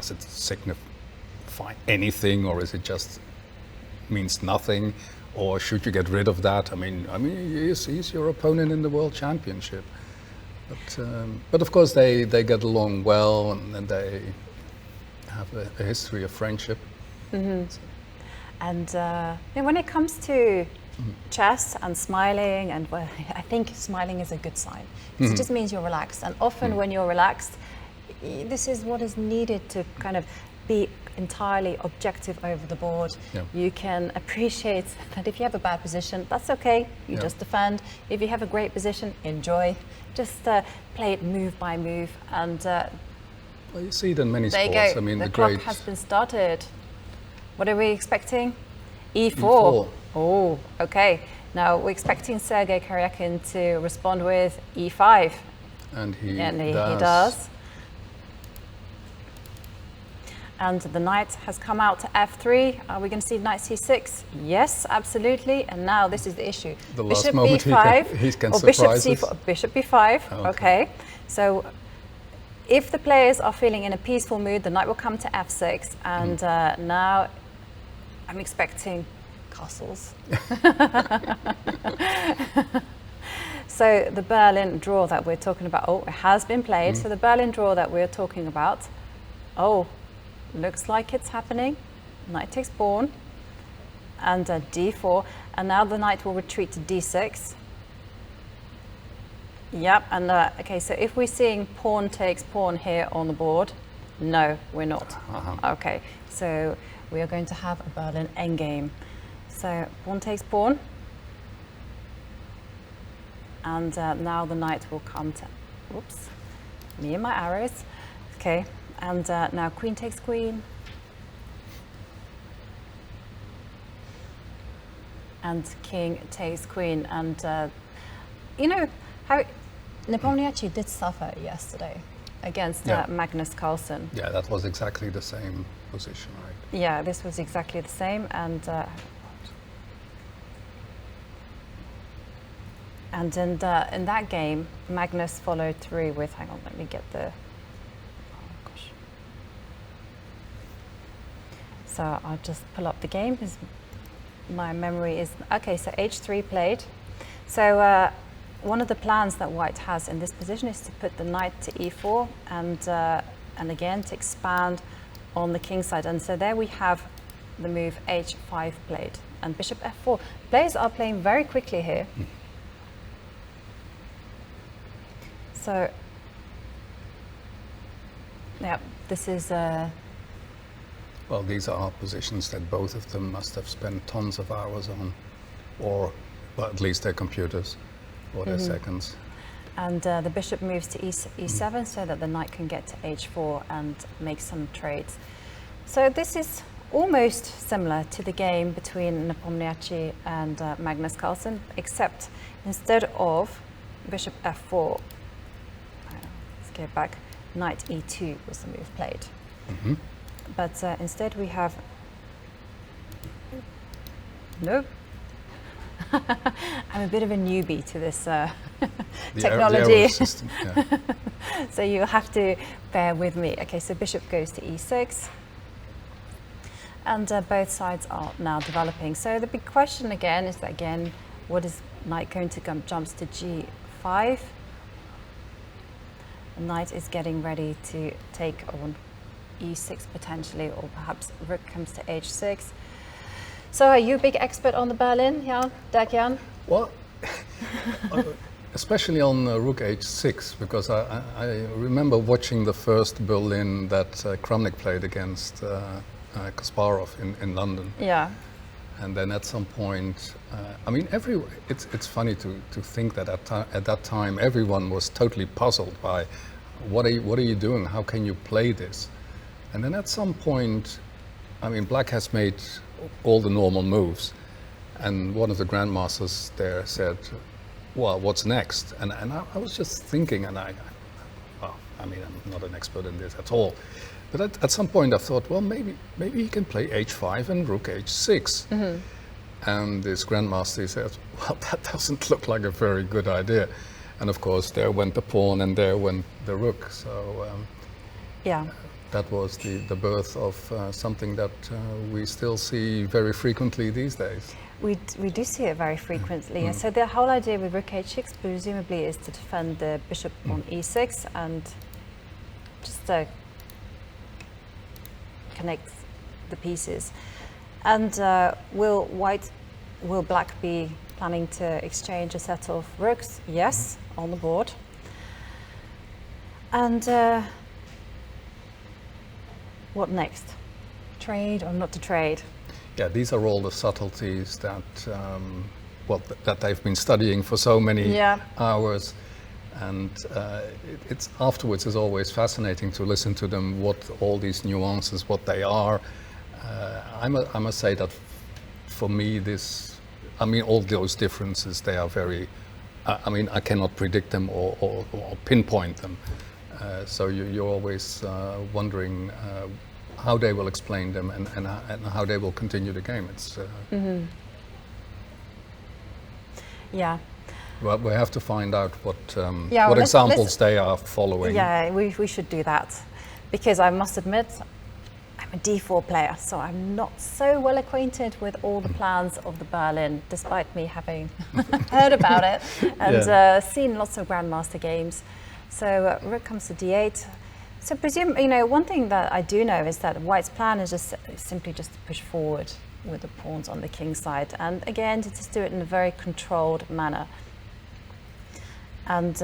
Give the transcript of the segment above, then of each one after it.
does it signify anything, or is it just means nothing, or should you get rid of that? I mean, he's your opponent in the World Championship, but of course they get along well, and they have a history of friendship. Mm-hmm. And when it comes to chess and smiling, and well, I think smiling is a good sign, because it just means you're relaxed. And often when you're relaxed, this is what is needed to kind of be entirely objective over the board. Yeah. You can appreciate that if you have a bad position, that's okay, you just defend. If you have a great position, enjoy. Just play it move by move. And well, you see it in many there sports. you go. I mean, the clock has been started. What are we expecting? E4. Oh, okay. Now we're expecting Sergei Karjakin to respond with E5. And he does. And the knight has come out to F3. Are we going to see knight C6? Yes, absolutely. And now this is the issue. The bishop last moment B5 he can or bishop surprise us. C4, bishop B5. Okay. So if the players are feeling in a peaceful mood, the knight will come to F6. And now I'm expecting castles. So the Berlin draw that we're talking about, it has been played. So the Berlin draw that we're talking about, looks like it's happening. Knight takes pawn and D4, and now the knight will retreat to D6. Yep, and okay, so if we're seeing pawn takes pawn here on the board, no, we're not. Okay, so we are going to have a Berlin endgame. So pawn takes pawn, and now the knight will come to, whoops, me and my arrows. Okay, and now queen takes queen, and king takes queen. And you know how Nepo-Karjakin did suffer yesterday against Magnus Carlsen. Yeah, that was exactly the same position, right? Yeah, this was exactly the same, and in that game, Magnus followed through with, hang on, let me get the, oh gosh. So I'll just pull up the game because my memory is, okay, so H3 played. So one of the plans that White has in this position is to put the knight to E4 and again to expand on the king side. And so there we have the move H5 played and bishop F4. Players are playing very quickly here. So, yeah, this is... Well, these are positions that both of them must have spent tons of hours on, or well, at least their computers or their seconds. And the bishop moves to E7 so that the knight can get to H4 and make some trades. So this is almost similar to the game between Nepo-Karjakin and Magnus Carlsen, except instead of bishop F4, let's go back, knight E2 was the move played. But instead we have, no, I'm a bit of a newbie to this technology, system, so you'll have to bear with me. Okay, so bishop goes to E6, and both sides are now developing. So the big question again is that what is knight going to jumps to G5? The knight is getting ready to take on E6 potentially, or perhaps rook comes to H6. So are you a big expert on the Berlin, Dirk? Well, especially on rook H6, because I remember watching the first Berlin that Kramnik played against Kasparov in London. Yeah. And then at some point, I mean, it's funny to think that at that time everyone was totally puzzled by what are you doing? How can you play this? And then at some point, I mean, Black has made all the normal moves, and one of the grandmasters there said, "Well, what's next?" And I was just thinking, and I mean, I'm not an expert in this at all, but at some point I thought, well, maybe he can play H5 and rook H6. And this grandmaster said, "Well, that doesn't look like a very good idea." And of course, there went the pawn and there went the rook. So yeah. that was the birth of something that we still see very frequently these days. We do see it very frequently. And so the whole idea with rook h6 presumably is to defend the bishop on e6 and just to connect the pieces. And will black be planning to exchange a set of rooks? Yes, on the board. And what next? Trade or not to trade? Yeah, these are all the subtleties that that they've been studying for so many hours, and it's afterwards is always fascinating to listen to them. What all these nuances, what they are. I must say that for me, all those differences, they are very. I cannot predict them or pinpoint them. So you're always wondering how they will explain them and how they will continue the game. It's yeah. Well, we have to find out what well, examples they are following. Yeah, we should do that, because I must admit, I'm a d4 player, so I'm not so well acquainted with all the plans of the Berlin, despite me having heard about it and seen lots of Grandmaster games. So rook comes to d8. So presume, one thing that I do know is that White's plan is simply just to push forward with the pawns on the king side, and again to just do it in a very controlled manner. And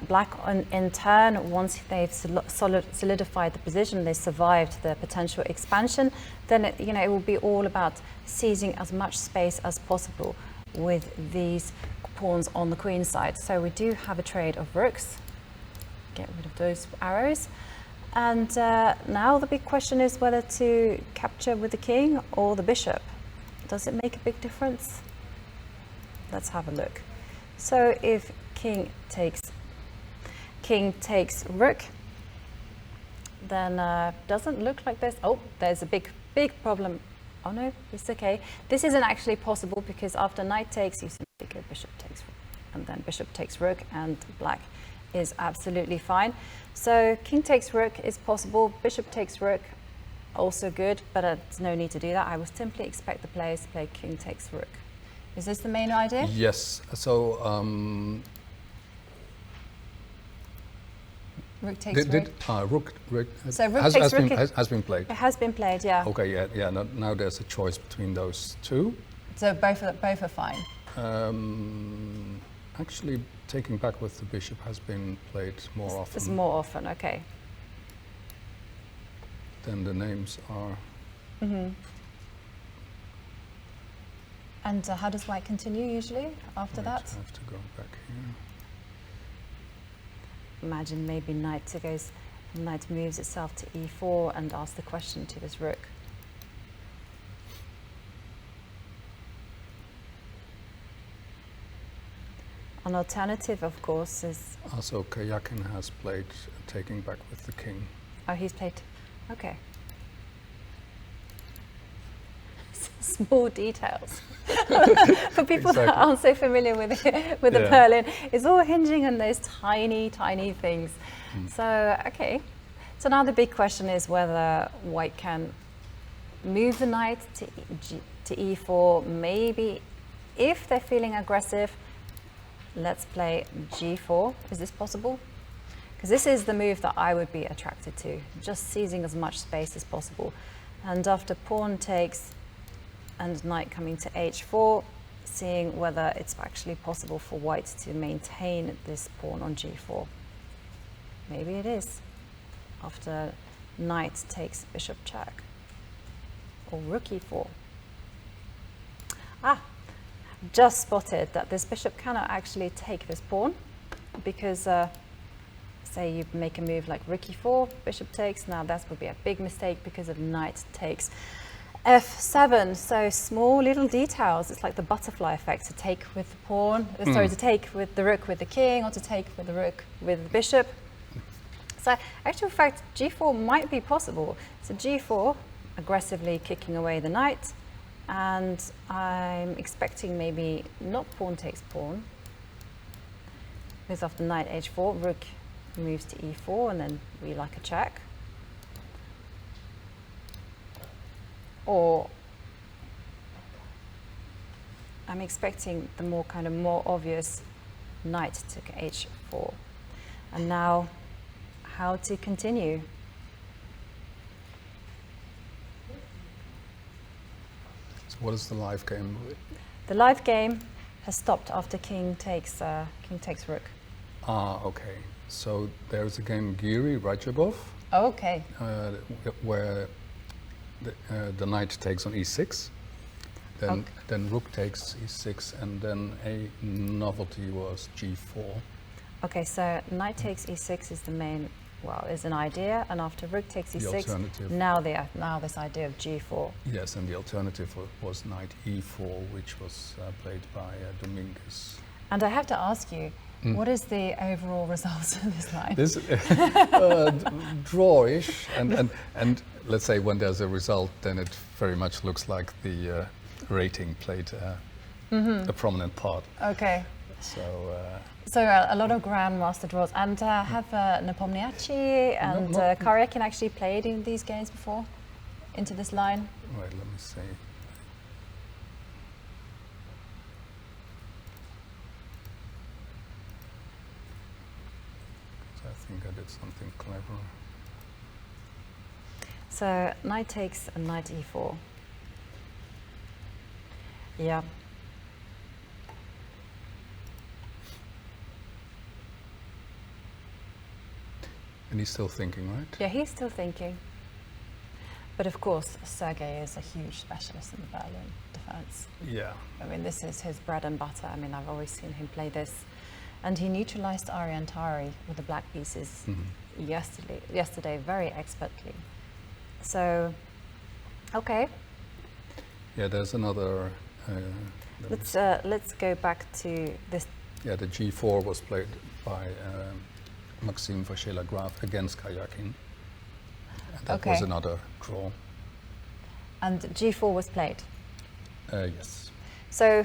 black in turn, once they've solidified the position, they survived the potential expansion, then it will be all about seizing as much space as possible with these pawns on the queen side. So we do have a trade of rooks. Get rid of those arrows. And now the big question is whether to capture with the king or the bishop. Does it make a big difference? Let's have a look. So if king takes rook, then doesn't look like this. Oh, there's a big problem. Oh no, it's okay. This isn't actually possible, because after knight takes, you simply go bishop takes rook, and then bishop takes rook, and black is absolutely fine. So king takes rook is possible, bishop takes rook, also good, but there's no need to do that. I would simply expect the players to play king takes rook. Is this the main idea? Yes. So rook takes rook. Rook So rook takes rook has been played. It has been played, yeah. Okay, yeah. Now there's a choice between those two. So both are fine. Actually, taking back with the bishop has been played more often. It's more often, okay. Then the names are. And how does white continue usually after that? I have to go back here. Imagine maybe knight moves itself to e4 and asks the question to this rook. An alternative, of course, is... Also, Karjakin has played taking back with the king. Oh, he's played... Okay. Small details. For people that aren't so familiar with the Berlin, it's all hinging on those tiny, tiny things. So, okay. So now the big question is whether white can move the knight to e4. Maybe if they're feeling aggressive, let's play g4. Is this possible? Because this is the move that I would be attracted to, just seizing as much space as possible. And after pawn takes and knight coming to h4, seeing whether it's actually possible for white to maintain this pawn on g4. Maybe it is. After knight takes bishop check, or rook e4. Just spotted that this bishop cannot actually take this pawn, because say you make a move like rook e4, bishop takes. Now that would be a big mistake because of knight takes f7. So small little details. It's like the butterfly effect, to take with the pawn, sorry, to take with the rook with the king, or to take with the rook with the bishop. So actual fact, g4 might be possible. So g4, aggressively kicking away the knight, and I'm expecting maybe not pawn takes pawn, because after knight h4, rook moves to e4, and then we like a check. or I'm expecting the more obvious knight took h4. And now, how to continue? So what is the live game? The live game has stopped after king takes rook. Ah, okay. So there's a game Giri Rajabov, Okay. where the knight takes on e6, then rook takes e6, and then a novelty was g4. Okay, so knight takes e6 is the main, is an idea, and after rook takes e6, The alternative. now this idea of g4. Yes, and the alternative was knight e4, which was played by Dominguez. And I have to ask you, what is the overall result of this line? This drawish, and let's say when there's a result, then it very much looks like the rating played a prominent part. Okay. So a lot of grandmaster draws, and have Nepo-Karjakin and Karjakin actually played in these games before, into this line? Wait, let me see. I think I did something clever. So knight takes and knight e4. Yeah. And he's still thinking, right? Yeah, he's still thinking. But of course, Sergei is a huge specialist in the Berlin defense. Yeah. I mean, this is his bread and butter. I mean, I've always seen him play this. And he neutralized Ariantari with the black pieces yesterday very expertly. So, okay. Yeah, there's another. Let's go back to this. Yeah, the g4 was played by Maxime Vacher-Lagrave against Karjakin. And that was another draw. And g4 was played? Yes. So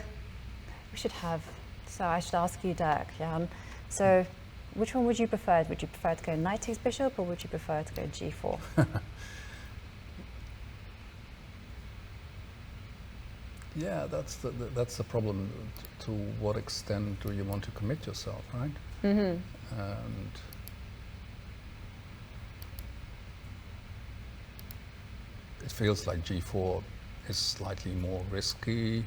we should have. So I should ask you, Dirk, Jan. So, which one would you prefer? Would you prefer to go knight takes bishop, or would you prefer to go g4? Yeah, that's the problem. To what extent do you want to commit yourself, right? And it feels like g4 is slightly more risky.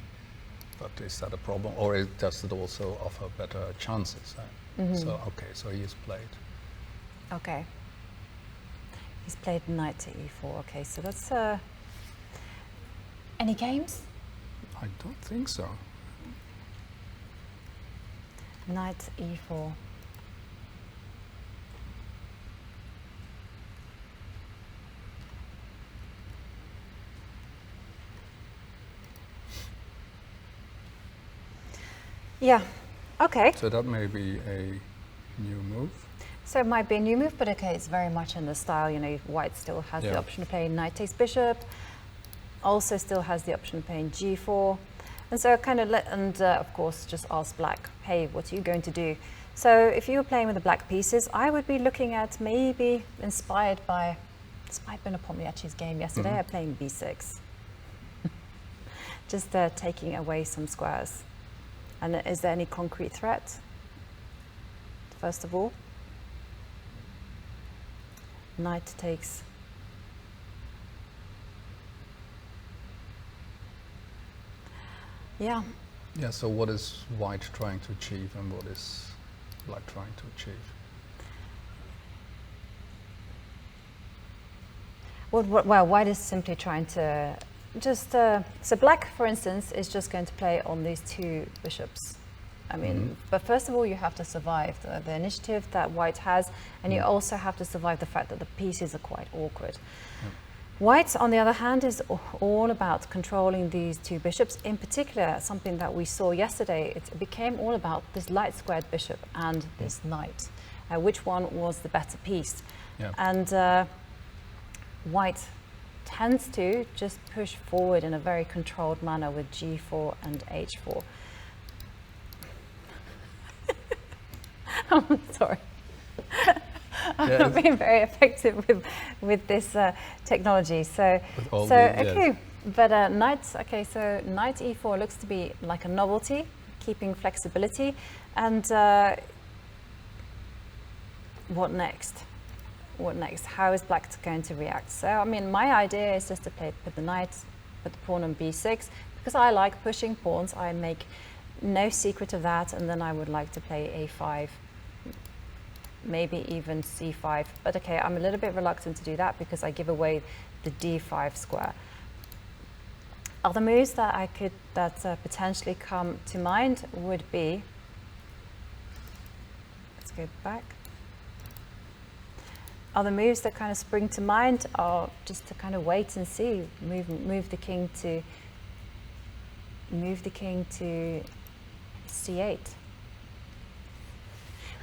But is that a problem, or does it also offer better chances? So so he is played. Okay. He's played knight to e4. Okay, so that's any games? I don't think so. Knight e4. Yeah, okay. So that may be a new move. So it might be a new move, but okay, it's very much in the style. You know, white still has the option of playing knight takes bishop, also still has the option of playing g4. And so kind of of course, just ask black, hey, what are you going to do? So if you were playing with the black pieces, I would be looking at maybe inspired by Nepo-Karjakin's game yesterday, playing b6. Just taking away some squares. And is there any concrete threat? First of all, knight takes. Yeah. Yeah, so what is white trying to achieve and what is black trying to achieve? Well, white is simply trying to just, so black, for instance, is just going to play on these two bishops. I mean, but first of all, you have to survive the initiative that white has, and you also have to survive the fact that the pieces are quite awkward. White, on the other hand, is all about controlling these two bishops. In particular, something that we saw yesterday, it became all about this light squared bishop and this knight. Which one was the better piece? And white tends to just push forward in a very controlled manner with g4 and h4. I'm sorry. I'm not being very effective with this technology. So okay, But okay, so knight e4 looks to be like a novelty, keeping flexibility. And what next? What next? How is black going to react? So, I mean, my idea is just to put the knight, put the pawn on b6, because I like pushing pawns. I make no secret of that, and then I would like to play a5, maybe even c5. But okay, I'm a little bit reluctant to do that because I give away the d5 square. Other moves that potentially come to mind would be, let's go back. Other moves that kind of spring to mind are just to kind of wait and see, move the king to c8,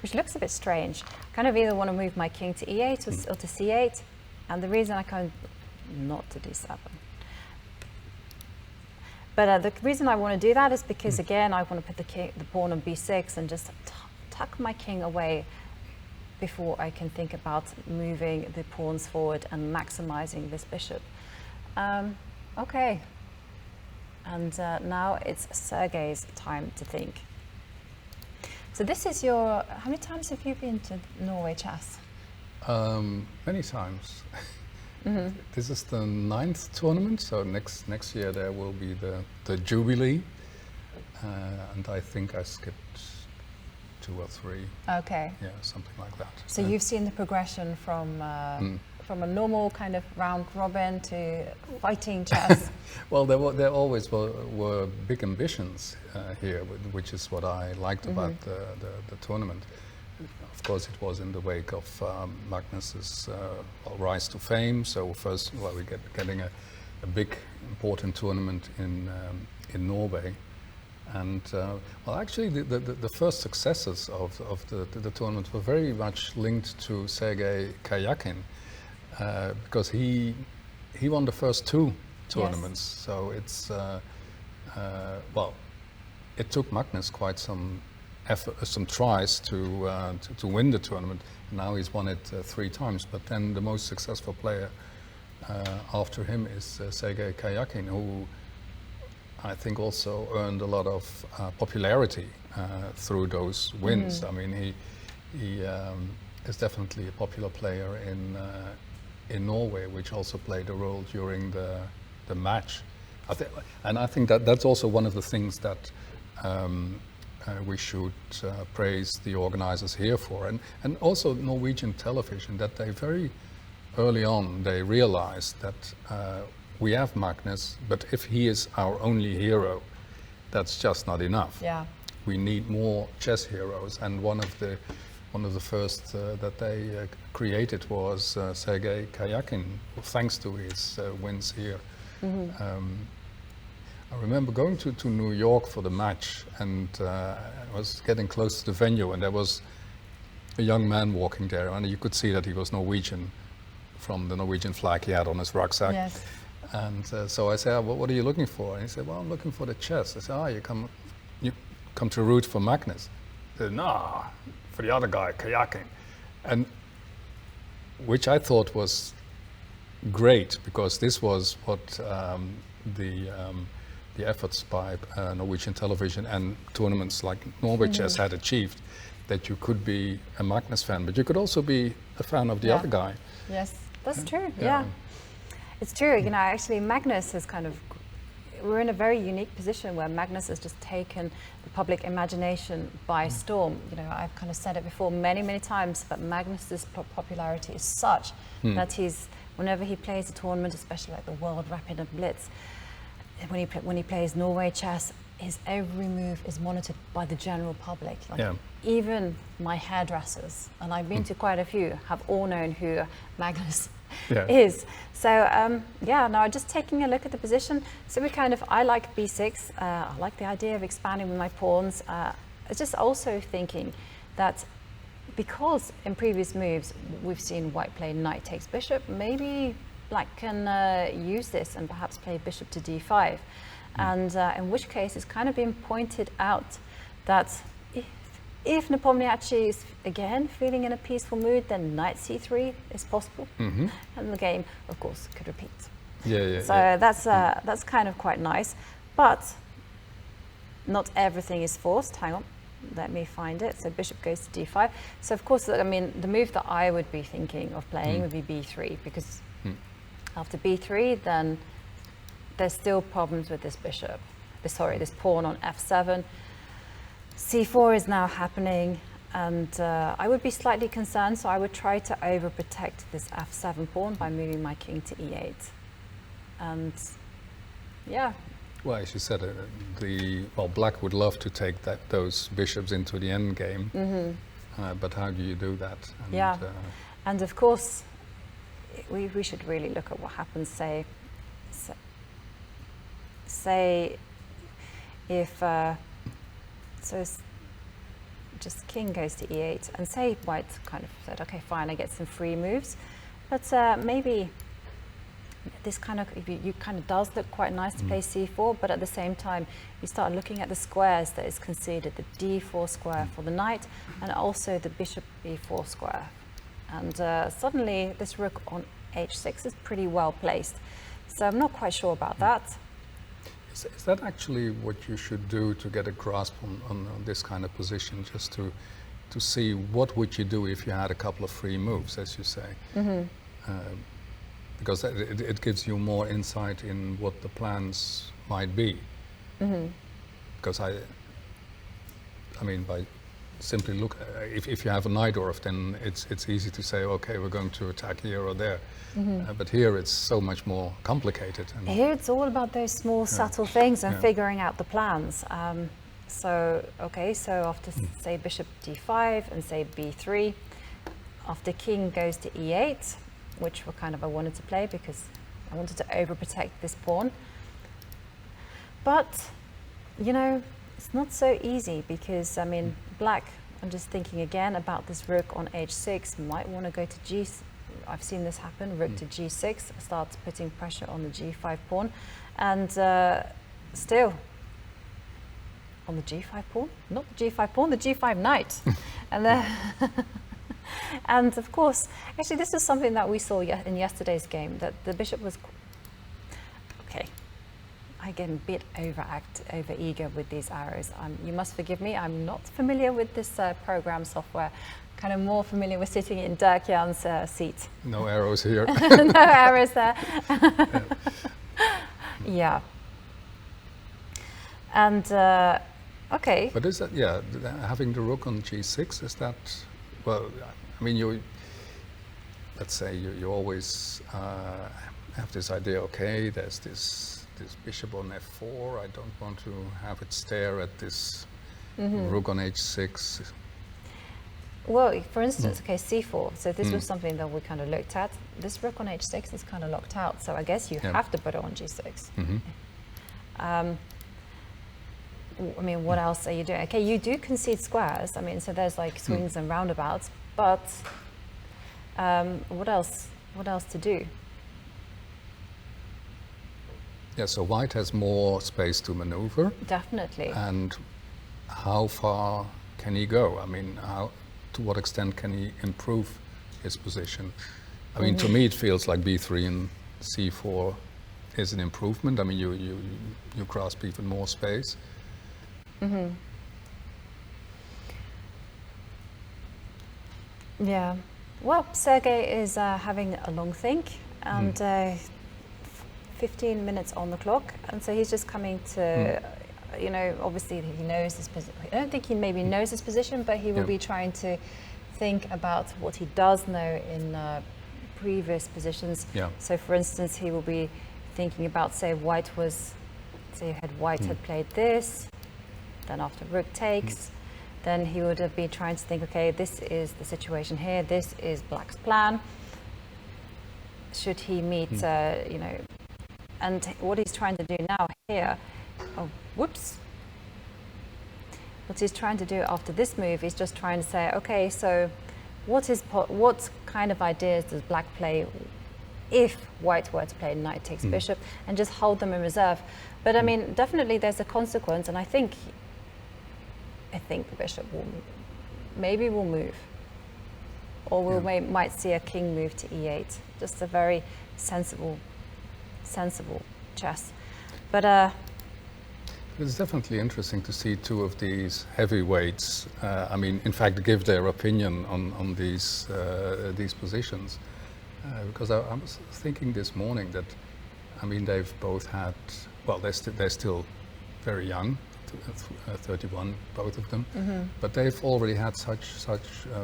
which looks a bit strange. I kind of either want to move my king to e8 or to c8, and the reason I kind of not to d7. But the reason I want to do that is because, again, I want to put the pawn on b6 and just tuck my king away before I can think about moving the pawns forward and maximizing this bishop. Okay. And now it's Sergei's time to think. So this is your, how many times have you been to Norway chess? Many times. This is the 9th tournament, so next year there will be the Jubilee, and I think I skipped 2 or 3. Okay. Yeah, something like that. So you've seen the progression from a normal kind of round robin to fighting chess. Well, there always were big ambitions here, which is what I liked about the tournament. Of course, it was in the wake of Magnus's rise to fame. So first, well, we're getting a big, important tournament in Norway. And well, actually, the first successes of the tournament were very much linked to Sergei Karjakin, because he won the first 2 tournaments. Yes. So it's well, it took Magnus quite some effort, some tries to win the tournament. Now he's won it 3 times. But then the most successful player after him is Sergei Karjakin, who I think also earned a lot of popularity through those wins. I mean, he is definitely a popular player in Norway, which also played a role during the match. And I think that's also one of the things that we should praise the organizers here for, and also Norwegian television, that they very early on they realized that we have Magnus, but if he is our only hero, that's just not enough. Yeah. We need more chess heroes, and one of the first that they created was Sergei Karjakin, thanks to his wins here. I remember going to New York for the match, and I was getting close to the venue, and there was a young man walking there, and you could see that he was Norwegian, from the Norwegian flag he had on his rucksack. Yes. And so I said, what are you looking for? And he said, well, I'm looking for the chess. I said, you come to root for Magnus? He said, no, for the other guy, Karjakin. And which I thought was great, because this was what the efforts by Norwegian television and tournaments like Norway Chess had achieved, that you could be a Magnus fan, but you could also be a fan of the other guy. Yes, that's true. Yeah. It's true, you know, actually Magnus has we're in a very unique position where Magnus has just taken the public imagination by storm. You know, I've kind of said it before many times, but Magnus's popularity is such that whenever he plays a tournament, especially like the World Rapid and Blitz, when he plays Norway chess, his every move is monitored by the general public. Like even my hairdressers, and I've been to quite a few, have all known who Magnus is. So now just taking a look at the position. So I like b6. I like the idea of expanding with my pawns. It's just also thinking that because in previous moves we've seen white play knight takes bishop, maybe black can use this and perhaps play bishop to d5. And in which case it's kind of been pointed out that if Nepo-Karjakin is again feeling in a peaceful mood, then knight c3 is possible, and the game, of course, could repeat. So that's kind of quite nice, but not everything is forced. Hang on, let me find it. So bishop goes to d5. So of course, I mean, the move that I would be thinking of playing would be b3, because after b3, then there's still problems with this bishop. This pawn on f7. c4 is now happening, and I would be slightly concerned, so I would try to overprotect this f7 pawn by moving my king to e8. And yeah. Well, as you said, black would love to take those bishops into the end game, but how do you do that? And, and of course, we should really look at what happens. Say if just king goes to e8, and say white kind of said, okay, fine, I get some free moves, but maybe this kind of does look quite nice to play c4, but at the same time you start looking at the squares that is conceded, the d4 square for the knight, and also the bishop e4 square, and suddenly this rook on h6 is pretty well placed. So I'm not quite sure about that. Is that actually what you should do to get a grasp on this kind of position, just to see what would you do if you had a couple of free moves, as you say? Because it gives you more insight in what the plans might be. Because I mean, by simply look, if you have a knight Orff, then it's easy to say, okay, we're going to attack here or there. But here it's so much more complicated. And here it's all about those small subtle things and figuring out the plans. So after say bishop d5 and say b3, after king goes to e8, which I wanted to play because I wanted to overprotect this pawn. But, you know, it's not so easy because, I mean, black, I'm just thinking again about this rook on h6, might want to go to g6. I've seen this happen, rook to g6, starts putting pressure on the g5 pawn, and still, on the g5 pawn? Not the g5 pawn, the g5 knight. And and of course, actually this is something that we saw in yesterday's game, that the bishop was, okay, I get a bit over eager with these arrows. You must forgive me, I'm not familiar with this program software, kind of more familiar with sitting in Dirk seat. No arrows here. No arrows there. Yeah. And, okay. But is that, having the rook on g6, is that, well, I mean, let's say you always have this idea, okay, there's this bishop on f4, I don't want to have it stare at this rook on h6. Well, for instance, okay, c4, so this was something that we kind of looked at. This rook on h6 is kind of locked out, so I guess you have to put it on g6. I mean, what else are you doing? Okay, you do concede squares, I mean, so there's like swings and roundabouts, but what else to do? Yeah, so white has more space to maneuver. Definitely. And how far can he go? I mean, to what extent can he improve his position? I mean, to me it feels like b3 and c4 is an improvement. I mean, you grasp even more space. Yeah. Well, Sergei is having a long think, and 15 minutes on the clock, and so he's just coming to, you know, obviously he knows his position. I don't think he maybe knows his position, but he will be trying to think about what he does know in previous positions. So for instance, he will be thinking about, say, white had played this, then after rook takes, then he would have been trying to think, okay, this is the situation here, this is black's plan. Should he meet, you know, and what he's trying to do now here, what he's trying to do after this move is just trying to say, okay, so what kind of ideas does black play if white were to play knight takes bishop, and just hold them in reserve. But I mean, definitely there's a consequence, and I think the bishop will move, or might see a king move to e8. Just a very sensible sensible chess. But it's definitely interesting to see two of these heavyweights. I mean, in fact, give their opinion on these positions. Because I was thinking this morning that, I mean, they've both had. Well, they're still very young, 31, both of them. But they've already had such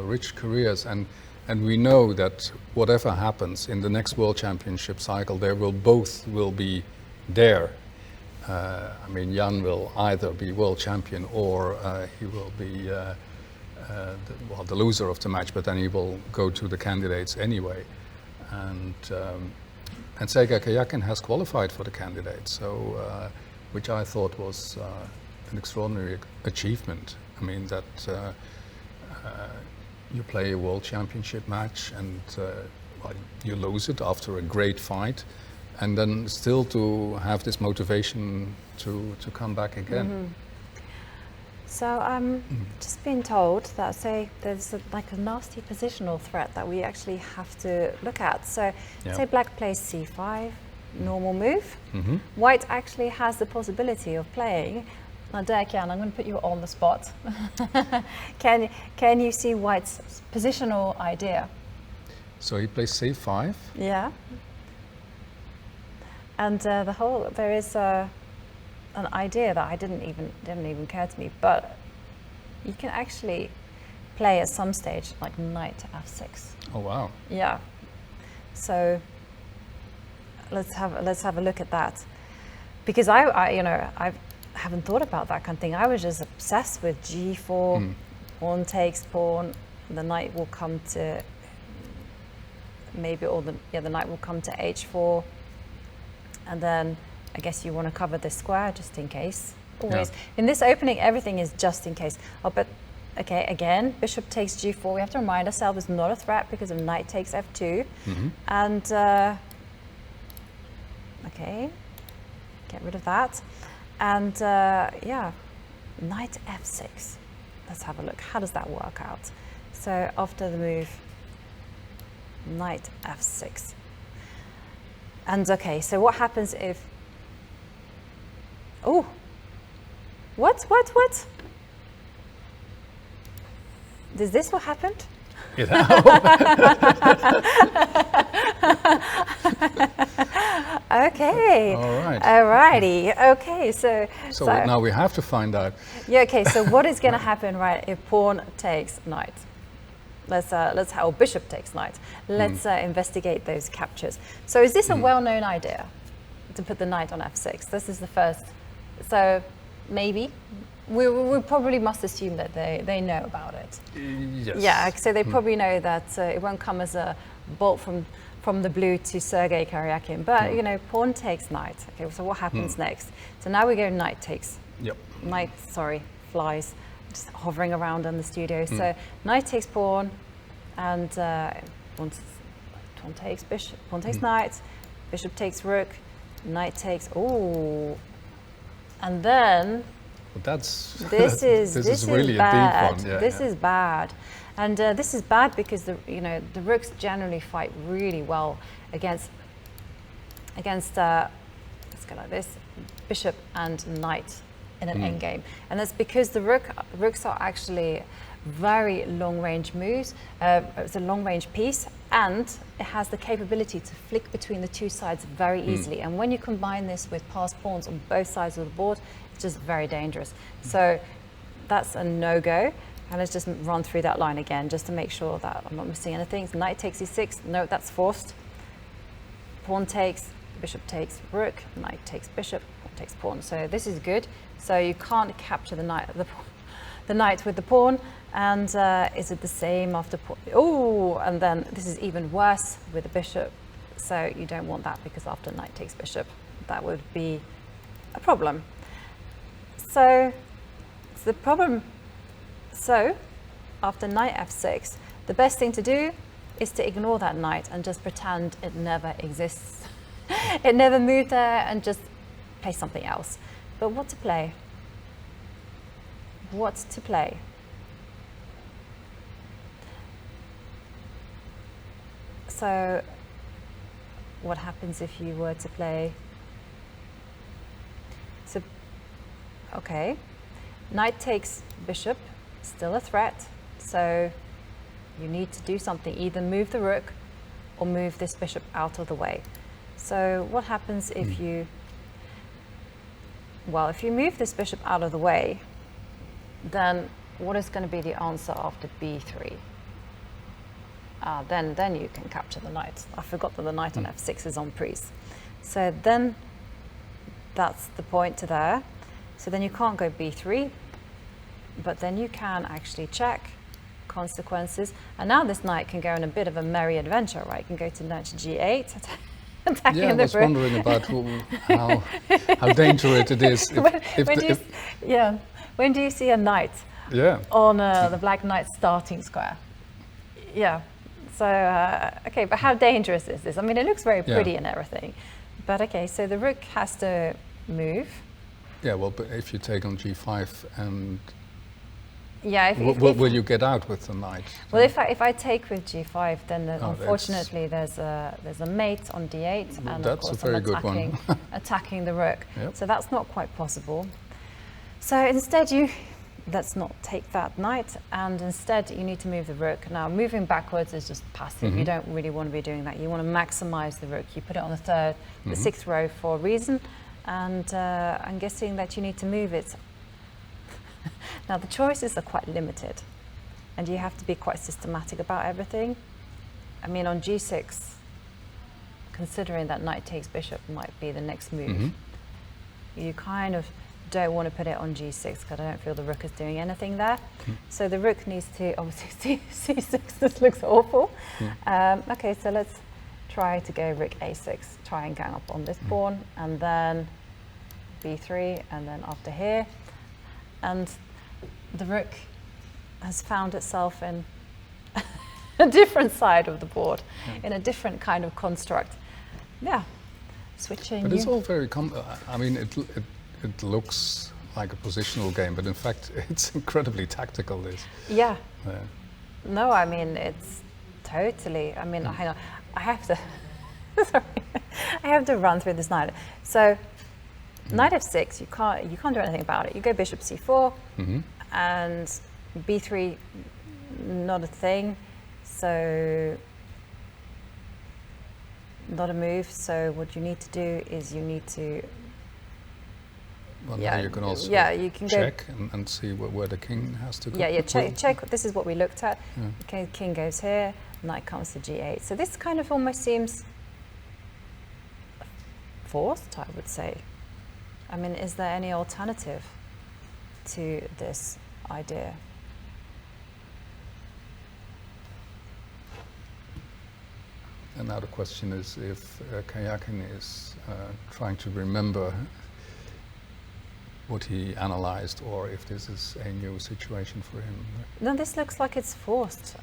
rich careers, and we know that whatever happens in the next World Championship cycle, they will both be there. I mean, Jan will either be world champion or he will be the loser of the match, but then he will go to the candidates anyway. And Geuzendam has qualified for the candidates, so which I thought was an extraordinary achievement. I mean, that you play a world championship match and well, you lose it after a great fight, and then still to have this motivation to come back again. So I'm just been told that, say, there's like a nasty positional threat that we actually have to look at. So say black plays c5, normal move. White actually has the possibility of playing. Now, Dirk, I'm going to put you on the spot. Can you see White's positional idea? So he plays c5. Yeah. And there is an idea that didn't even occur to me, but you can actually play at some stage like knight to f6. Oh wow! Yeah. So let's have a look at that, because I haven't thought about that kind of thing. I was just obsessed with g4, pawn takes pawn, the knight will come to the knight will come to h4. And then I guess you want to cover this square just in case. Always. In this opening, everything is just in case. Oh, but okay, again, bishop takes g4. We have to remind ourselves it's not a threat because of knight takes f2. And, okay, get rid of that. And yeah, knight f6. Let's have a look. How does that work out? So after the move, knight f6. And okay, so what happens if, oh, what? Is this what happened? Yeah. Okay. All right. Alrighty. Okay. So now we have to find out. Yeah. Okay. So what is going to happen, right? If pawn takes knight, or bishop takes knight. Let's investigate those captures. So is this a well-known idea to put the knight on f6? This is the first. So maybe we probably must assume that they know about it. Yes. Yeah. So they probably know that it won't come as a bolt from the blue to Geuzendam. But pawn takes knight. Okay. So what happens next? So now we go knight takes. Yep. Knight. Sorry, flies. Just hovering around in the studio. So knight takes pawn, and pawn takes bishop. Pawn takes knight. Bishop takes rook. Knight takes. Oh, and then Well, this is really bad. a deep one. Yeah, this is bad, and this is bad because the rooks generally fight really well against let's go like this, bishop and knight in an endgame, and that's because the rooks are actually very long-range moves. It's a long-range piece, and it has the capability to flick between the two sides very easily. And when you combine this with passed pawns on both sides of the board, it's just very dangerous. So that's a no-go. And let's just run through that line again, just to make sure that I'm not missing anything. So knight takes e6. No, that's forced. Pawn takes, bishop takes rook, knight takes bishop, pawn takes pawn. So this is good. So you can't capture the knight with the pawn. And is it the same after pawn? Oh, and then this is even worse with the bishop. So you don't want that, because after knight takes bishop, that would be a problem. So it's the problem. So after knight f6, the best thing to do is to ignore that knight and just pretend it never exists. It never moved there, and just play something else. But what to play? What to play? So what happens if you were to play? So, okay, knight takes bishop, still a threat. So you need to do something, either move the rook or move this bishop out of the way. So what happens if you, well, if you move this bishop out of the way, then what is going to be the answer after b3? Then you can capture the knight. I forgot that the knight on f6 is on prise. So then that's the point to there. So then you can't go b3, but then you can actually check consequences. And now this knight can go on a bit of a merry adventure, right? You can go to knight to g8, attacking Yeah, I the was rook. wondering about how dangerous it is. When do you see a knight yeah. on the black knight starting square? Yeah. So, okay, but how dangerous is this? I mean, it looks very pretty and everything. But okay, so the rook has to move. Yeah, well, but if you take on g5 and yeah, will you get out with the knight? Well, if I take with g5, then unfortunately there's a mate on d8, and of course I'm attacking the rook. Yep. So that's not quite possible. So instead let's not take that knight, and instead you need to move the rook. Now moving backwards is just passive. You don't really want to be doing that. You want to maximize the rook. You put it on the third, the sixth row for a reason, and I'm guessing that you need to move it. Now the choices are quite limited, and you have to be quite systematic about everything. I mean, on g6, considering that knight takes bishop might be the next move, you kind of don't want to put it on g6 because I don't feel the rook is doing anything there. So the rook needs to obviously c6. This looks awful. Okay, so let's try to go rook a6, try and gang up on this pawn, and then b3, and then after here. And the rook has found itself in a different side of the board, in a different kind of construct. Yeah, switching. But it's all very I mean, it looks like a positional game, but in fact, it's incredibly tactical. This. Yeah. No, I mean it's totally. I mean, hang on, I have to. Sorry, I have to run through this knight. So, knight f6, you can't do anything about it. You go bishop c4, and b3, not a thing. So, not a move. So what you need to do is you need to. Well, now you can also you can check and see where the king has to go. Yeah, check. This is what we looked at. Okay, king goes here, knight comes to g8. So this kind of almost seems forced, I would say. I mean, is there any alternative to this idea? And now the question is if Karjakin is trying to remember what he analyzed, or if this is a new situation for him. No, this looks like it's forced.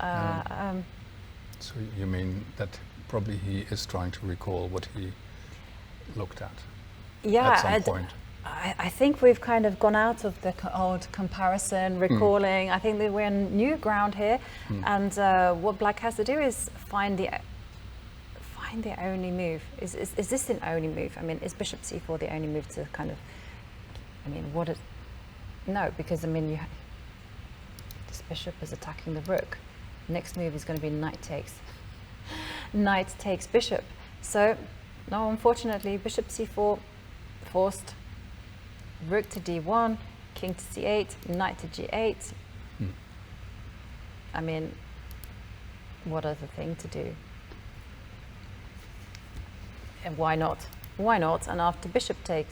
So you mean that probably he is trying to recall what he looked at at some point? I think we've kind of gone out of the old comparison, recalling. I think that we're in new ground here, and what Black has to do is find the only move. Is this the only move? I mean, is bishop c4 the only move to kind of? I mean, no, because I mean, this bishop is attacking the rook. Next move is going to be knight takes bishop. So, no, unfortunately, bishop c4 forced. Rook to d1, king to c8, knight to g8. I mean, what other thing to do? And why not? Why not? And after bishop takes,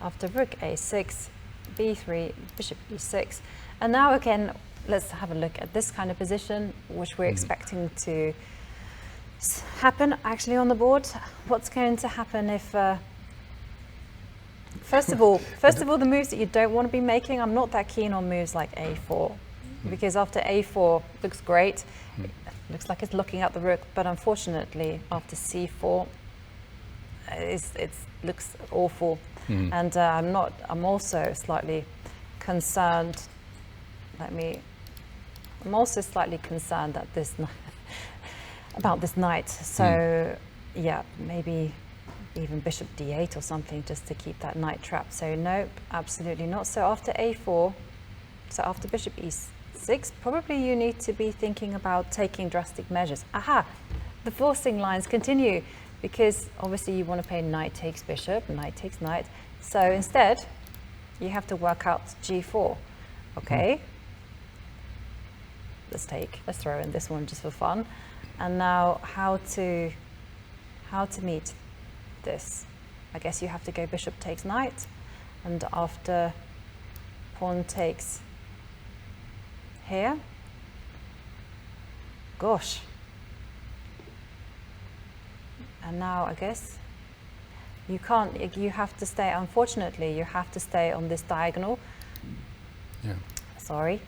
after rook a6, b3, bishop e6. And now again, let's have a look at this kind of position, which we're expecting to happen actually on the board. What's going to happen if... First of all, the moves that you don't want to be making, I'm not that keen on moves like a4, because after a4 looks great, it looks like it's looking at the rook, but unfortunately after c4, it looks awful. And I'm also slightly concerned. I'm also slightly concerned that about this knight. So yeah, maybe even bishop d8 or something just to keep that knight trapped. So nope, absolutely not. So after a4, so after bishop e6, probably you need to be thinking about taking drastic measures. Aha, the forcing lines continue, because obviously you want to play knight takes bishop, knight takes knight. So instead, you have to work out g4. Okay, let's throw in this one just for fun. And now how to meet this? I guess you have to go bishop takes knight, and after pawn takes here, gosh. And now I guess you can't, you have to stay, unfortunately, you have to stay on this diagonal. Yeah. Sorry.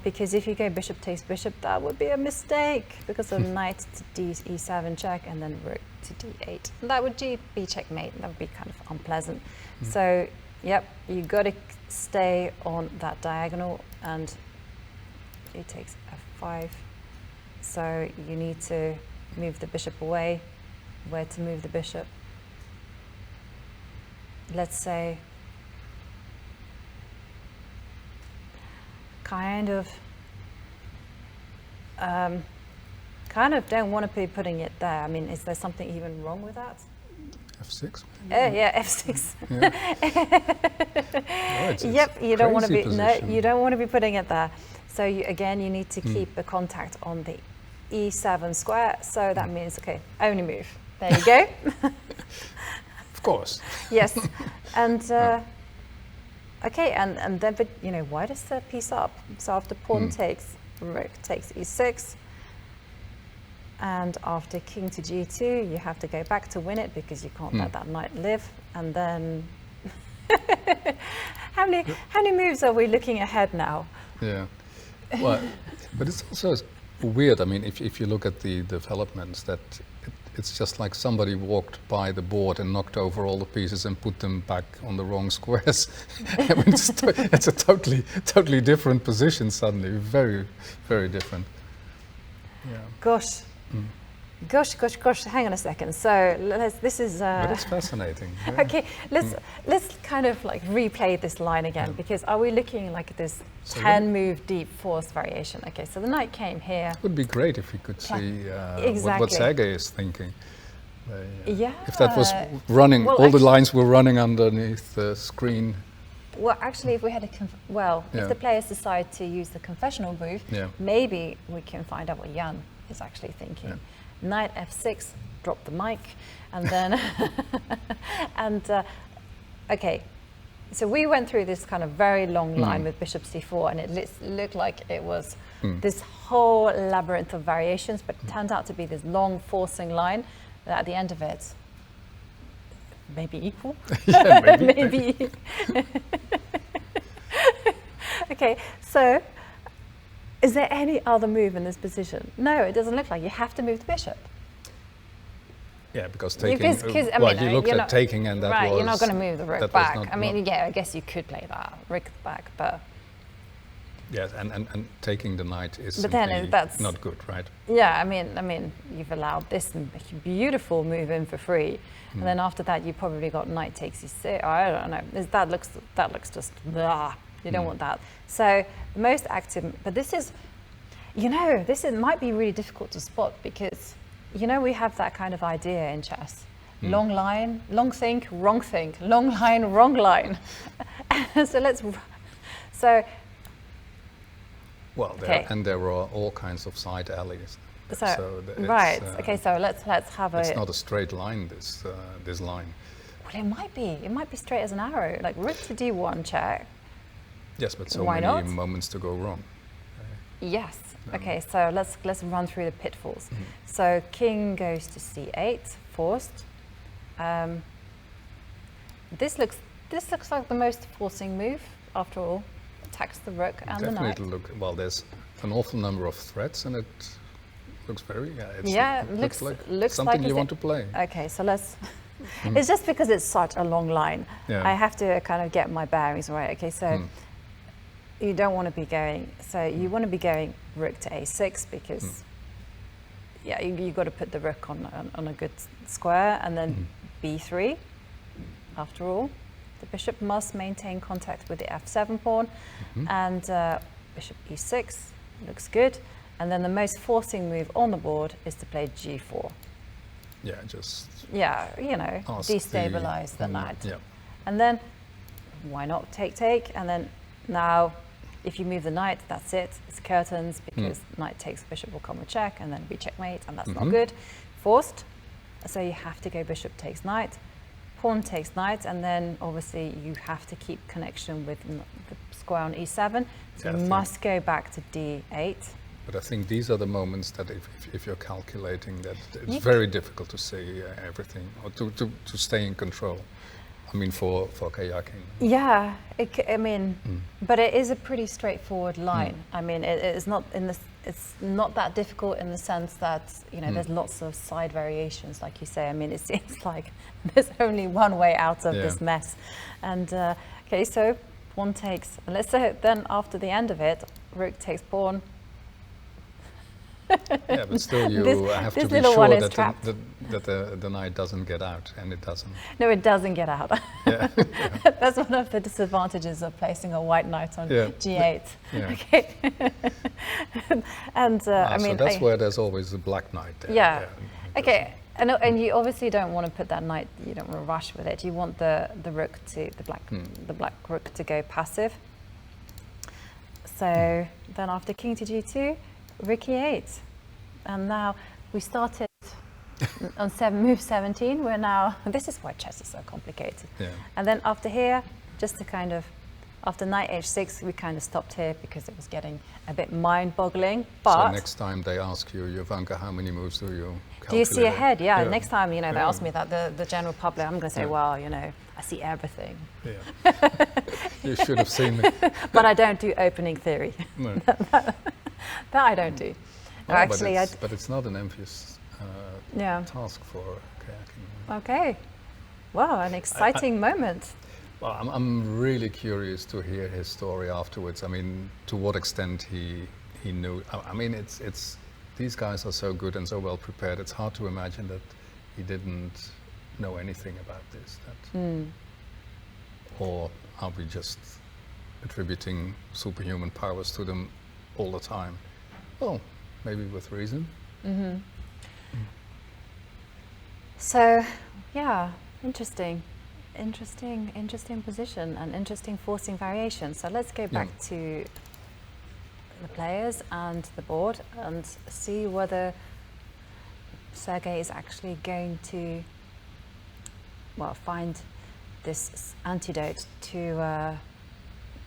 Because if you go bishop takes bishop, that would be a mistake, because of knight to e7 check and then rook to d8. And that would be checkmate, and that would be kind of unpleasant. So, yep, you got to stay on that diagonal, and he takes f5. So you need to move the bishop away. Where to move the bishop? Let's say kind of don't want to be putting it there. I mean, is there something even wrong with that? f6. Yeah, f6. Yeah. Yep, you don't want to be position. you don't want to be putting it there. So again, you need to keep the contact on the e7 square. So that means, okay, only move. There you go. Of course. Yes, and okay, and then, but you know, why does the piece up? So after pawn takes, rook takes e6, and after king to g2, you have to go back to win it, because you can't let that knight live. And then, how many moves are we looking ahead now? Yeah. Well, but it's also weird. I mean, if you look at the developments, that it's just like somebody walked by the board and knocked over all the pieces and put them back on the wrong squares. I mean, it's a totally different position suddenly. Very, very different. Yeah. Gosh. Gosh, hang on a second. So this is... But it's fascinating. Yeah. Okay, let's kind of like replay this line again, because are we looking like this 10 move deep force variation? Okay, so the knight came here. It would be great if we could see exactly what Sergei is thinking. Yeah. If that was running, well, all the lines were running underneath the screen. Well, actually, if we had if the players decide to use the confessional move, maybe we can find out what Jan is actually thinking. Yeah. Knight f6, drop the mic, and then okay. So we went through this kind of very long line with bishop c4, and it looked like it was this whole labyrinth of variations, but it turned out to be this long forcing line that at the end of it, maybe equal. Yeah, maybe. Maybe. Okay, so is there any other move in this position? No, it doesn't look like. You have to move the bishop. Yeah, because taking. I mean, you looked at taking, and that right, was. you're not going to move the rook that back. was not- I mean, not- yeah, I guess you could play that rook back, but Yes, and taking the knight is But then simply that's- not good, right? yeah, I mean, you've allowed this beautiful move in for free, and then after that, you probably got knight takes e6. I don't know. That looks just blah. You don't want that. So the most active, but this is, might be really difficult to spot, because, we have that kind of idea in chess. Long line, long think, wrong think, long line, wrong line. Well, there are all kinds of side alleys. Right. Okay. So let's have It's not a straight line. This line. Well, it might be. It might be straight as an arrow. Like rook to d1 check. Yes, but so Why many not? moments to go wrong. Yes. Okay. So let's run through the pitfalls. So king goes to c8, forced. This looks like the most forcing move after all. Attacks the rook and the knight. Well, there's an awful number of threats, and it looks very. It looks like something you want to play. Okay, so let's. It's just because it's such a long line. Yeah. I have to kind of get my bearings right. Okay, so you don't want to be going. So you want to be going rook to a6, because yeah, you got to put the rook on a good square, and then b3. After all, the bishop must maintain contact with the f7 pawn, and bishop e6 looks good. And then the most forcing move on the board is to play g4. Yeah, just destabilize the knight. Yeah. And then why not take? And then now, if you move the knight, that's it. It's curtains, because knight takes, bishop will come with check, and then we checkmate, and that's not good. Forced. So you have to go bishop takes knight, pawn takes knight, and then obviously you have to keep connection with the square on e7. So you must go back to d8. But I think these are the moments that if you're calculating that, it's very difficult to see everything, or to stay in control. I mean, for Karjakin. Yeah, but it is a pretty straightforward line. I mean, it's not that difficult in the sense that, there's lots of side variations, like you say. I mean, it seems like there's only one way out of this mess. And okay, so pawn takes, and let's say then after the end of it, rook takes pawn. Yeah, but still you have to be sure that the knight doesn't get out, and it doesn't. No, it doesn't get out. Yeah. That's one of the disadvantages of placing a white knight on g8. Yeah. Okay. And so that's where there's always a black knight there. Yeah. Okay. And you obviously don't want to put that knight. You don't want to rush with it. You want the rook to the black rook to go passive. So then after king to g2. Rook e8, and now we started on move 17. We're now, this is why chess is so complicated. Yeah. And then after here, just to kind of, after knight h6, we kind of stopped here because it was getting a bit mind-boggling. But so next time they ask you, Jovanka, how many moves do you calculate? Do you see ahead? Yeah. Next time, they ask me that, the general public, I'm going to say, well, I see everything. Yeah. You should have seen me. But I don't do opening theory. No. That I don't do. No, actually, but it's not an envious task for Karjakin. Okay. Wow, an exciting moment. Well, I'm really curious to hear his story afterwards. I mean, to what extent he knew. I mean, it's these guys are so good and so well prepared. It's hard to imagine that he didn't know anything about this. Or are we just attributing superhuman powers to them all the time? Well, maybe with reason. So, yeah, interesting position and interesting forcing variation. So let's go back to the players and the board and see whether Sergei is actually going to, find this antidote to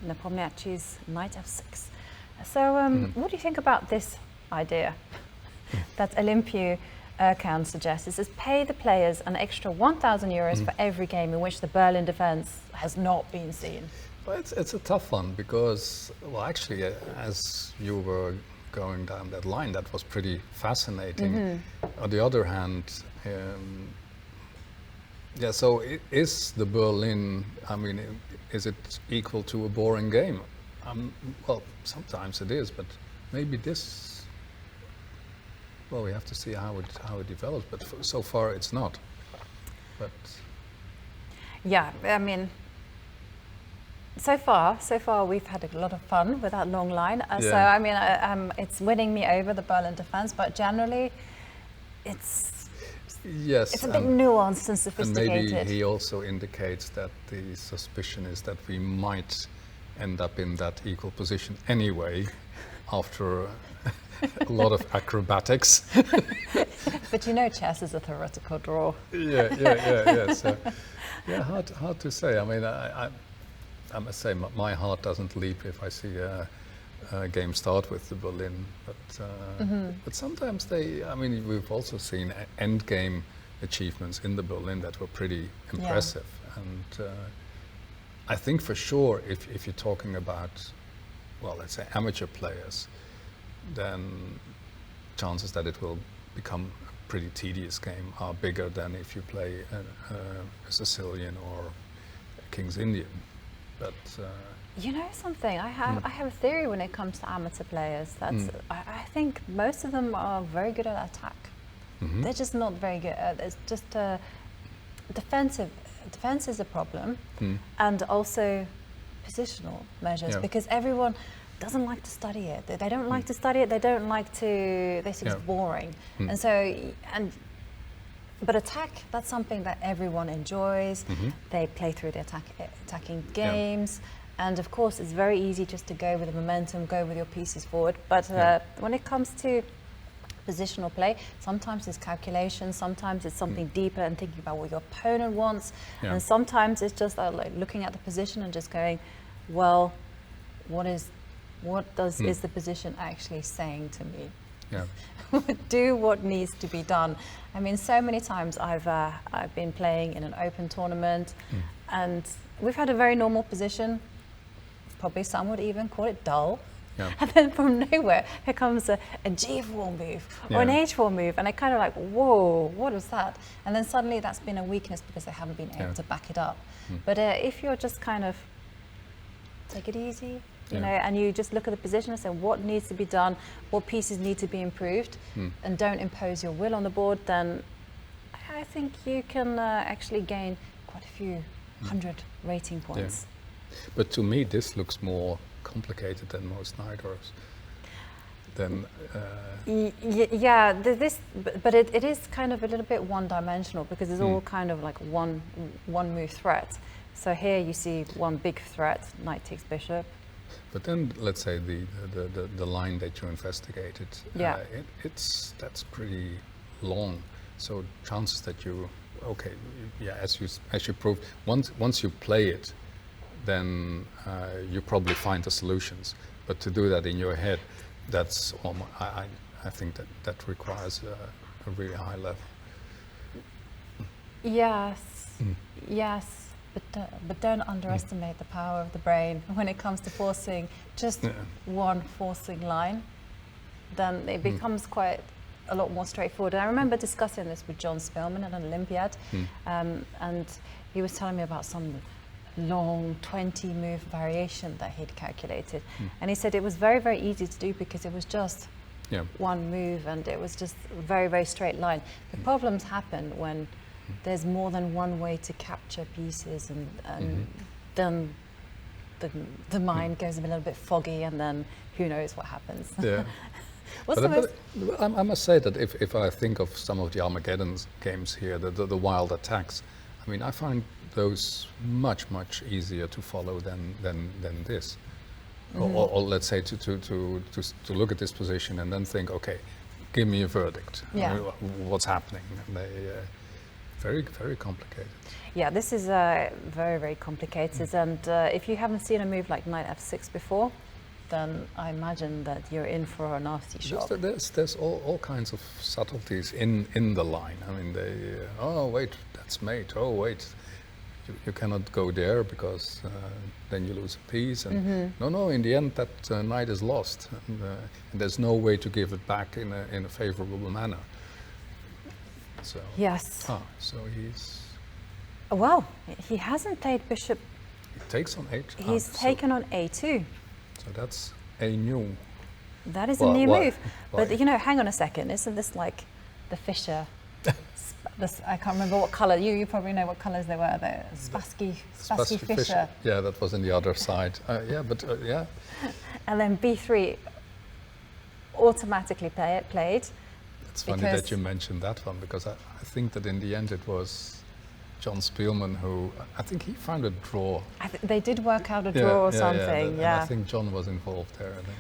Nepo-Karjakin's knight f6. So what do you think about this idea that Olympiu Erkan suggests? It says pay the players an extra 1,000 euros for every game in which the Berlin defense has not been seen. Well, it's a tough one because, actually, as you were going down that line, that was pretty fascinating. On the other hand, so is the Berlin, I mean, is it equal to a boring game? Well, sometimes it is, but maybe this, we have to see how it develops, but so far it's not. But yeah, I mean, so far we've had a lot of fun with that long line. So I mean, it's winning me over, the Berlin defense, but generally it's a bit nuanced and sophisticated. And maybe he also indicates that the suspicion is that we might end up in that equal position anyway after a lot of acrobatics. But chess is a theoretical draw. Yeah. So, hard to say. I mean, I must say my heart doesn't leap if I see a game start with the Berlin. But sometimes we've also seen end game achievements in the Berlin that were pretty impressive. And I think for sure, if you're talking about, let's say amateur players, then chances that it will become a pretty tedious game are bigger than if you play a Sicilian or a King's Indian. But you know something, I have a theory when it comes to amateur players. That's I think most of them are very good at attack. they're just not very good. It's just defense is a problem, and also positional measures, because everyone doesn't like to study it. They don't like to study it. They don't like to. They think it's boring, and so but attack, that's something that everyone enjoys. They play through the attacking games. And of course, it's very easy just to go with the momentum, go with your pieces forward. But when it comes to positional play, sometimes it's calculation, sometimes it's something deeper and thinking about what your opponent wants. And sometimes it's just like looking at the position and just going, well, is the position actually saying to me? Do what needs to be done. I mean, so many times I've been playing in an open tournament, and we've had a very normal position. Probably some would even call it dull. And then from nowhere, here comes a G4 move or an H4 move, and I kind of like, whoa, what was that? And then suddenly that's been a weakness because they haven't been able to back it up. But if you're just kind of take it easy, you know, and you just look at the position and say what needs to be done, what pieces need to be improved, and don't impose your will on the board, then I think you can actually gain quite a few hundred rating points. But to me, this looks more complicated than most night draws. Then, but it is kind of a little bit one-dimensional because it's all kind of like one move threat. So here you see one big threat, knight takes bishop. But then, let's say the line that you investigated, that's pretty long. So chances that you, as you proved, once you play it, then you probably find the solutions. But to do that in your head, that's I think that requires a really high level. Yes. But don't underestimate the power of the brain when it comes to forcing just one forcing line. Then it becomes quite a lot more straightforward. And I remember discussing this with John Spillman at an Olympiad, and he was telling me about some long 20-move variation that he'd calculated. And he said it was very, very easy to do because it was just one move and it was just a very, very straight line. The problems happen when there's more than one way to capture pieces, and then the mind goes a little bit foggy, and then who knows what happens. I must say that if I think of some of the Armageddon games here, the wild attacks, I mean, I find those much easier to follow than this. Or let's say to look at this position and then think, okay, give me a verdict. What's happening? And they very, very complicated. Yeah, this is very, very complicated. And if you haven't seen a move like knight f6 before, then I imagine that you're in for a nasty shock. There's all kinds of subtleties in the line. I mean, oh wait, that's mate. Oh wait, you cannot go there because then you lose a piece. And no, in the end that knight is lost, and there's no way to give it back in a favorable manner. So yes. So he's. Well, he hasn't played bishop. He takes on h. He's taken on a2. So that's a new. That is a new move. But you know, hang on a second. Isn't this like the Fischer? I can't remember what colour. You probably know what colours they were. The Spassky Fischer. Yeah, that was on the other side. Yeah. And then b3 automatically played. It's funny that you mentioned that one, because I think that in the end it was John Spielman who, I think he found a draw. They did work out a draw or something, and I think John was involved there. I think.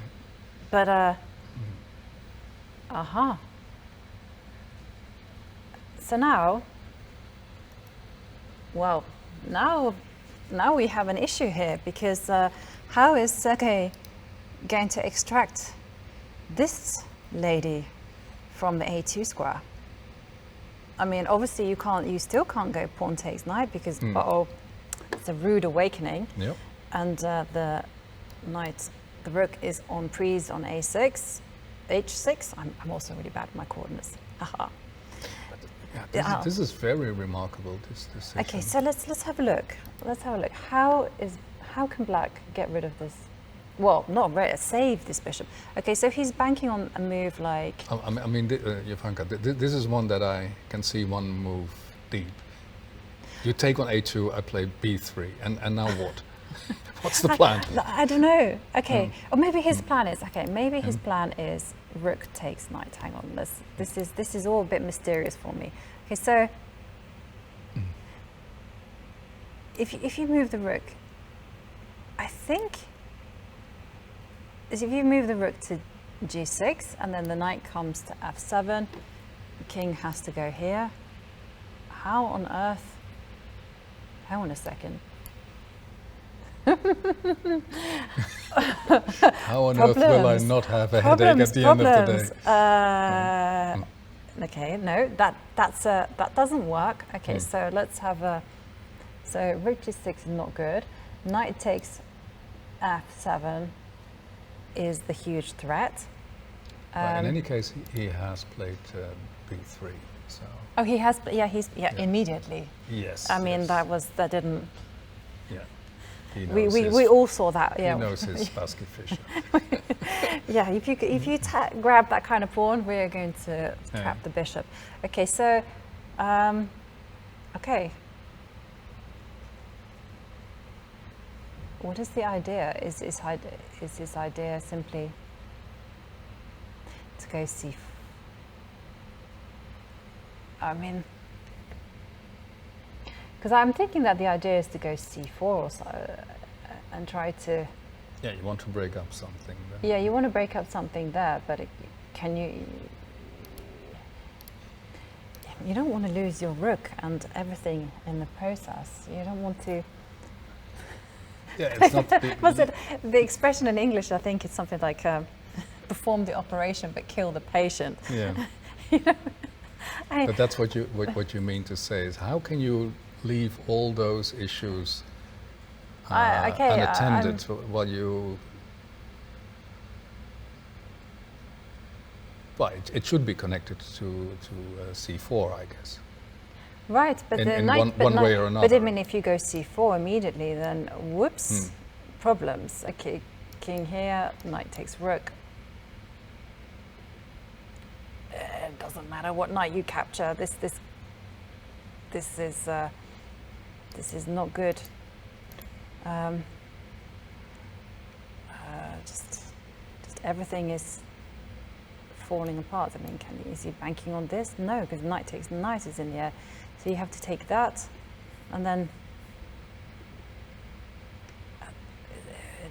But, So now we have an issue here, because how is Sergei going to extract this lady from the a2 square? I mean, obviously you still can't go pawn takes knight, because it's a rude awakening. Yep. And the rook is on prise on a6, h6. I'm also really bad at my coordinates. Haha. This is very remarkable. This okay, so let's have a look. How can black get rid of this well, not really, save this bishop. Okay, so he's banking on a move like... I mean, Jovanka, this is one that I can see one move deep. You take on a2, I play b3, and now what? What's the plan? I don't know. Okay, or maybe his plan is, okay, maybe his plan is rook takes knight. Hang on, this is all a bit mysterious for me. Okay, so if you move the rook, I think if you move the rook to g6 and then the knight comes to f7, the king has to go here. How on earth? Hang on a second. How on earth will I not have a headache at the end of the day? Okay, no, that doesn't work. Okay, so let's have a. So rook g6 is not good. Knight takes f7 is the huge threat. In any case, he has played b3. So. Oh, he has. Yeah, immediately. Yes. I mean, yes. that didn't. Yeah. We all saw that. Yeah. He knows his basket fisher. Yeah. If you grab that kind of pawn, we are going to trap the bishop. Okay. So, okay. What is the idea? Is his idea simply to go c4? I mean, because I'm thinking that the idea is to go c4 or so, and try to. Yeah, you want to break up something. Then. Yeah, you want to break up something there, but can you? You don't want to lose your rook and everything in the process. You don't want to. Yeah, it's not. The expression in English? I think it's something like perform the operation but kill the patient. Yeah. You know? But that's what you mean to say is how can you leave all those issues unattended while you. Well, it should be connected to c4, I guess. Right, but in one way or another. But I mean, if you go c4 immediately, then whoops, problems. Okay, king here, knight takes rook. It doesn't matter what knight you capture. This is not good. Just everything is falling apart. I mean, is he banking on this? No, because knight takes knight is in the air. So you have to take that, and then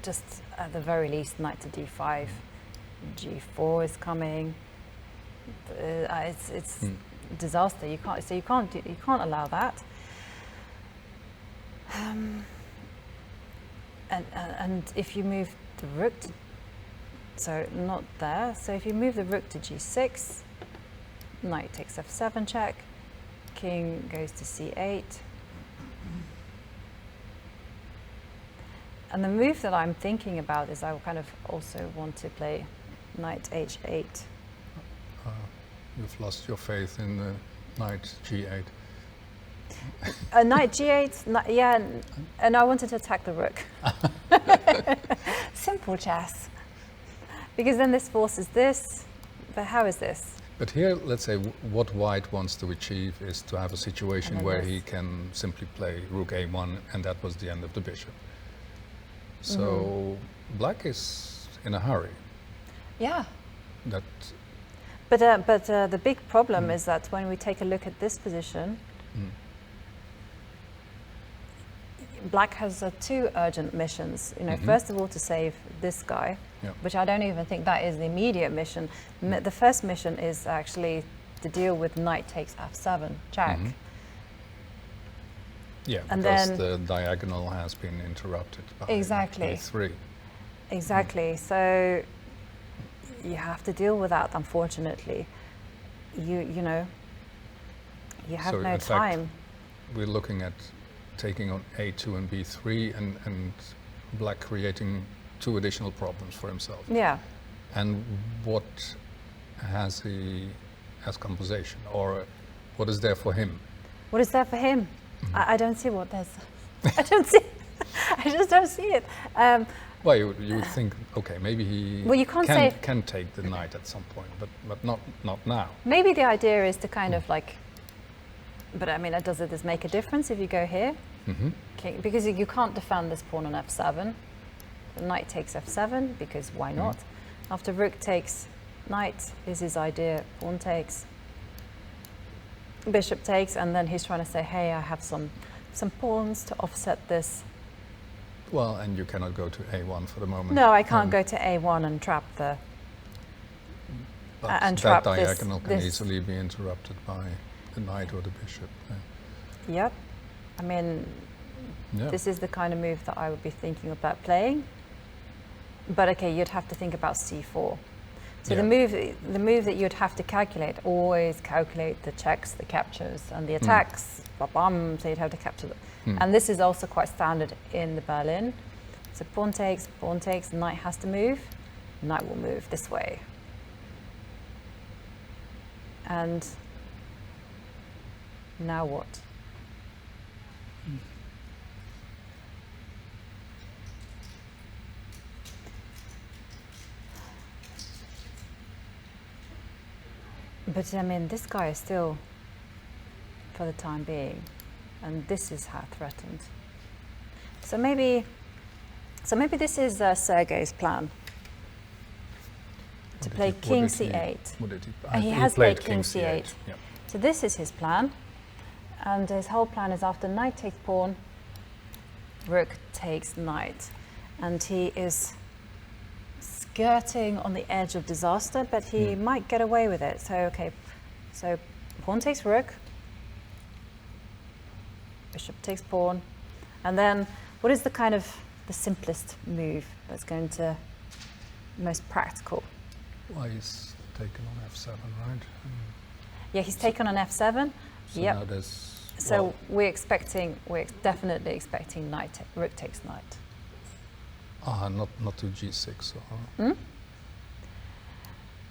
just at the very least, knight to d5, g4 is coming. It's disaster. You can't allow that. And if you move the rook to, so not there. So if you move the rook to g6, knight takes f7 check. King goes to c8. And the move that I'm thinking about is I kind of also want to play knight h8. You've lost your faith in knight g8. Knight g8, yeah, and I wanted to attack the rook. Simple chess. Because then this forces this, but how is this? But here, let's say, what white wants to achieve is to have a situation where he can simply play rook a1, and that was the end of the bishop. So black is in a hurry. Yeah. That. But the big problem is that when we take a look at this position, black has two urgent missions. You know, first of all, to save this guy, which I don't even think that is the immediate mission. The first mission is actually to deal with knight takes f7 check. Yeah, and because then the diagonal has been interrupted by a3. Exactly. So you have to deal with that. Unfortunately, you know, you have no time. Fact, we're looking at taking on a2 and b3, and black creating two additional problems for himself. Yeah. And what has he as compensation, or what is there for him? What is there for him? I don't see what there's. I don't see. I just don't see it. Well, you would think, okay, maybe he Well, you can't say- can take the knight at some point, but not now. Maybe the idea is to kind of like, but I mean, does this make a difference if you go here? Okay, because you can't defend this pawn on f7. The knight takes f7 because why not? After rook takes knight is his idea, pawn takes, bishop takes, and then he's trying to say, hey, I have some pawns to offset this. Well, and you cannot go to a1 for the moment. No, I can't go to a1 and trap the But and that trap diagonal can this. easily be interrupted by the knight or the bishop. Yep. I mean, Yeah. this is the kind of move that I would be thinking about playing. But okay, you'd have to think about c4. So Yeah. the move that you'd have to calculate, always calculate the checks, the captures, and the attacks. Ba-bam, so you'd have to capture them. And this is also quite standard in the Berlin. So pawn takes, knight has to move, knight will move this way. And now what? But I mean, this guy is still, for the time being, and this is how threatened. So maybe this is Sergei's plan. To play king c8. What did he? And he has played king c8. Yeah. So this is his plan, and his whole plan is after knight takes pawn, rook takes knight, and he is skirting on the edge of disaster, but he might get away with it. So okay, so pawn takes rook, bishop takes pawn, and then what is the kind of the simplest move that's going to most practical? Well, he's taken on f7, right? Yeah, he's taken on f7. So Yep. now there's. So well, we're definitely expecting rook takes knight. not to g6. Or,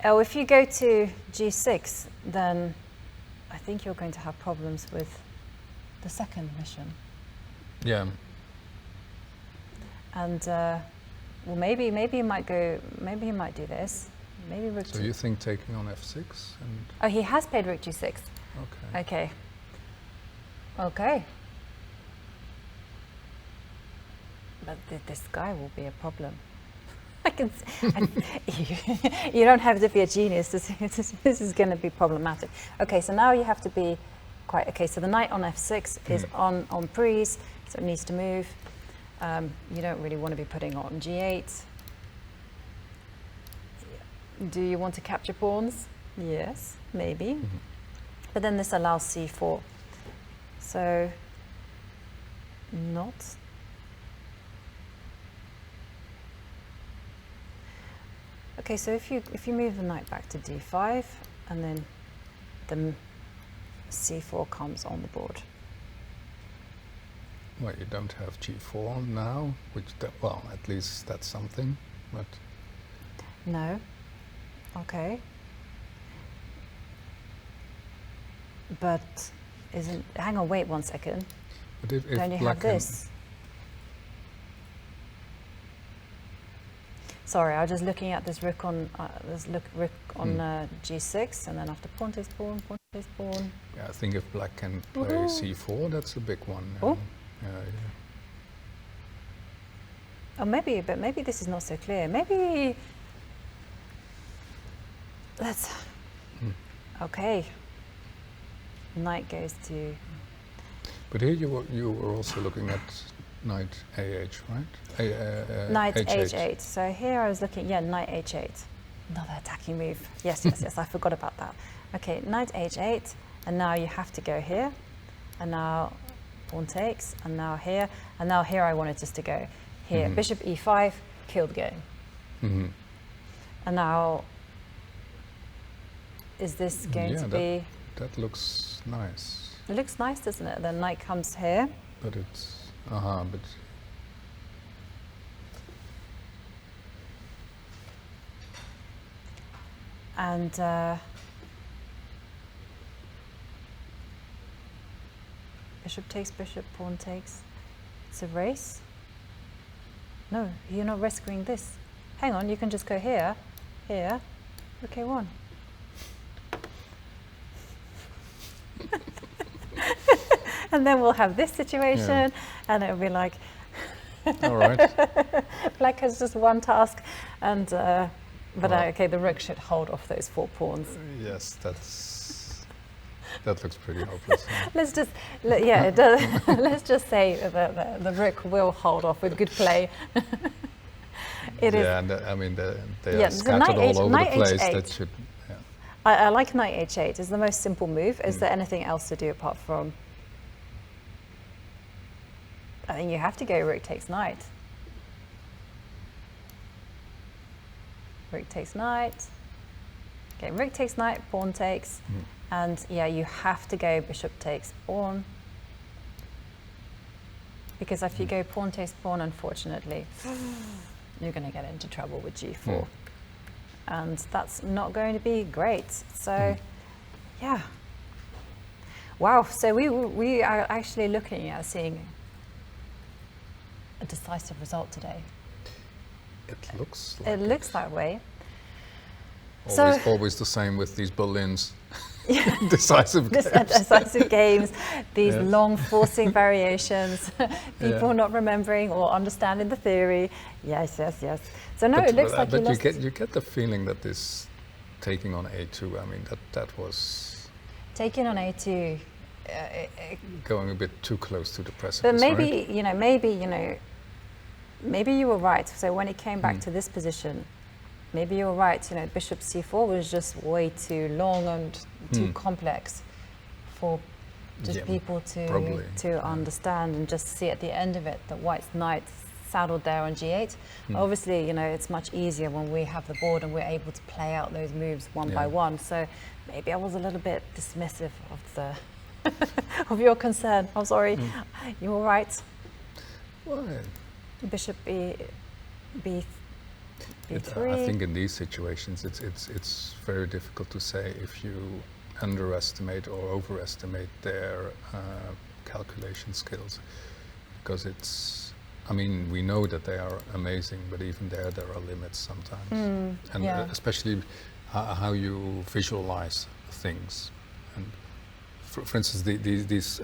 Oh, if you go to g6, then I think you're going to have problems with the second mission. Yeah. And well, maybe he might go. Maybe he might do this. Maybe rook. So you think taking on f6 and Oh, he has played rook g6. okay. Okay. Okay. But this guy will be a problem. I can. You don't have to be a genius to see this is going to be problematic. Okay, so now you have to be quite. Okay, so the knight on f6 is on prise, so it needs to move. You don't really want to be putting on g8. Do you want to capture pawns? Yes, maybe. But then this allows c4. So, not. Okay, so if you move the knight back to d5, and then the c4 comes on the board. Well, you don't have g4 now, which well, at least that's something. But No. Okay. But isn't? Hang on, wait 1 second. but if Don't you black have can- this? Sorry, I was just looking at this rook on g6, and then after pawn takes pawn, pawn takes pawn. Yeah, I think if black can play Woohoo. c4, that's a big one. Oh. Yeah. Oh, maybe this is not so clear. Maybe let's. Okay. Knight goes to. But here you were also looking at knight ah, right? Knight h8. h8. So here I was looking, yeah, knight h8. Another attacking move. Yes, yes, I forgot about that. Okay, knight h8, and now you have to go here, and now pawn takes, and now here, and now here I wanted just to go here. Bishop e5, killed game. And now, is this going to be? That looks nice, It looks nice, doesn't it? The knight comes here. but it's but And bishop takes bishop, pawn takes. It's a race. no, you're not rescuing this. Hang on, you can just go here, here, rook a1. And then we'll have this situation, and it'll be like, all right. Black has just one task, and but okay, the rook should hold off those 4 pawns. Yes, that looks pretty hopeless. Let's just, yeah, it does. Let's just say that the rook will hold off with good play. It is. Yeah, and I mean they are scattered all over the place. H8. That should. Yeah. I like knight h8. It's the most simple move. Is there anything else to do apart from? I think you have to go rook takes knight. Rook takes knight. Okay, rook takes knight, pawn takes. And yeah, you have to go bishop takes pawn. Because if you go pawn takes pawn, unfortunately, you're going to get into trouble with g4. And that's not going to be great. So, yeah. Wow, so we are actually looking at seeing a decisive result today. It looks like It looks that way. Always the same with these Berlins. Decisive games. Decisive games, these long forcing variations, people not remembering or understanding the theory. Yes. So no, it looks like you get the feeling that this taking on a2, I mean, that was taking on a2. Going a bit too close to the precipice. But maybe, right? maybe you were right. So when it came back to this position, maybe you were right. Bishop c4 was just way too long and too complex for just people to understand and just see at the end of it that White's knight saddled there on g8. Obviously, it's much easier when we have the board and we're able to play out those moves one by one. So maybe I was a little bit dismissive of the of your concern. I'm sorry. You were right. Well, Bishop b3. I think in these situations, it's very difficult to say if you underestimate or overestimate their calculation skills, because I mean, we know that they are amazing, but even there are limits sometimes, and especially how you visualize things. And for instance, these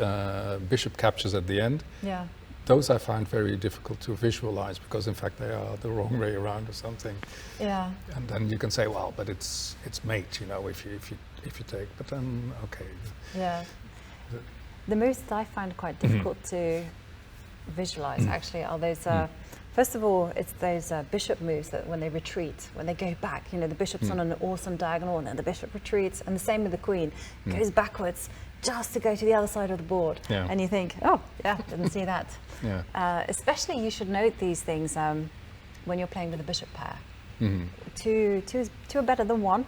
bishop captures at the end. Yeah. Those I find very difficult to visualize because, in fact, they are the wrong way around or something. Yeah. And then you can say, well, but it's mate, if you take. But then, okay. Yeah. The moves that I find quite difficult to visualize actually are those. First of all, it's those bishop moves that when they retreat, when they go back. The bishop's on an awesome diagonal, and then the bishop retreats, and the same with the queen, goes backwards just to go to the other side of the board. Yeah. And you think, oh, yeah, didn't see that. Especially you should note these things when you're playing with a bishop pair. Two are better than one,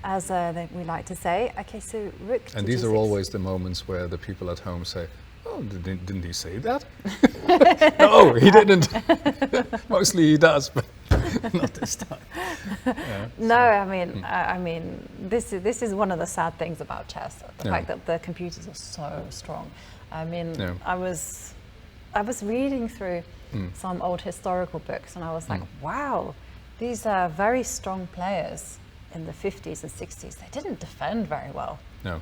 as we like to say. Okay, so rook to And these g6. are always the moments where the people at home say, oh, didn't he say that? No, he didn't. Mostly he does, but not this time. No, I mean, this is one of the sad things about chess. The fact that the computers are so strong. I mean, I was reading through some old historical books, and I was like, wow, these are very strong players in the 50s and 60s. They didn't defend very well. No.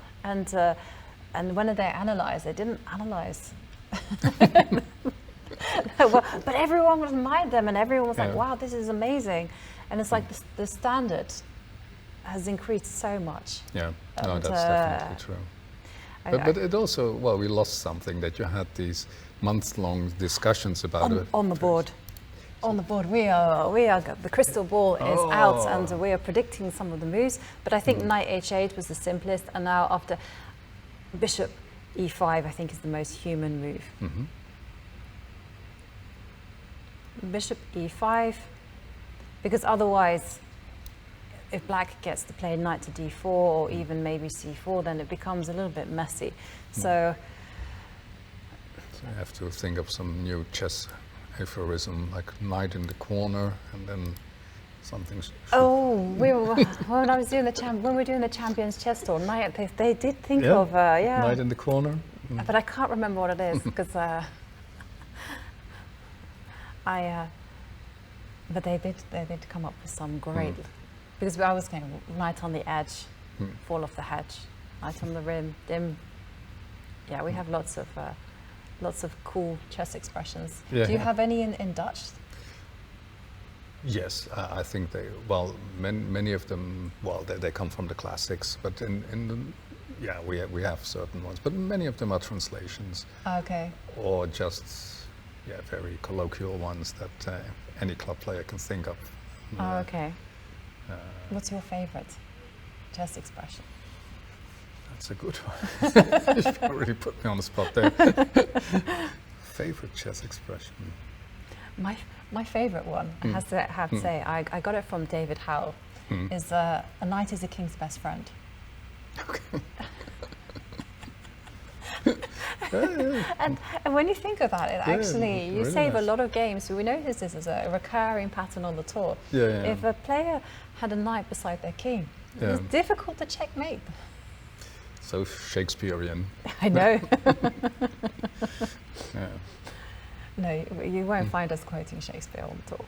And when they analyze, they didn't analyze. Well, but everyone admired them, and everyone was like, wow, this is amazing. And it's like the standard has increased so much. Yeah, no, that's definitely true. But it also, well, we lost something, that you had these month-long discussions about it. On the board. On the board, we are. The crystal ball is out, and we are predicting some of the moves. But I think knight h8 was the simplest, and now after bishop e5, I think is the most human move. Bishop e5, because otherwise, if black gets to play knight to d4 or even maybe c4, then it becomes a little bit messy. So I have to think of some new chess aphorism, like knight in the corner, and then something. When I was doing when we were doing the Champions Chess Tour, they did think of knight in the corner. But I can't remember what it is because But they did come up with some great, because I was going knight on the edge, fall off the hedge, knight on the rim, dim. Yeah, we have lots of cool chess expressions. Yeah. Do you have any in Dutch? Yes, I think many of them, they come from the classics, but we have certain ones, but many of them are translations. Okay. Or just, very colloquial ones that any club player can think of. Oh, okay. What's your favorite chess expression? That's a good one. You really put me on the spot there. Favorite chess expression? My favorite one, I have to say, I got it from David Howell, is a knight is a king's best friend. Okay. And when you think about it, actually, you really save nice. a lot of games. We noticed this as a recurring pattern on the tour. Yeah. If a player had a knight beside their king, it's difficult to checkmate. So Shakespearean. I know. Yeah. No, you won't find us quoting Shakespeare on the tour.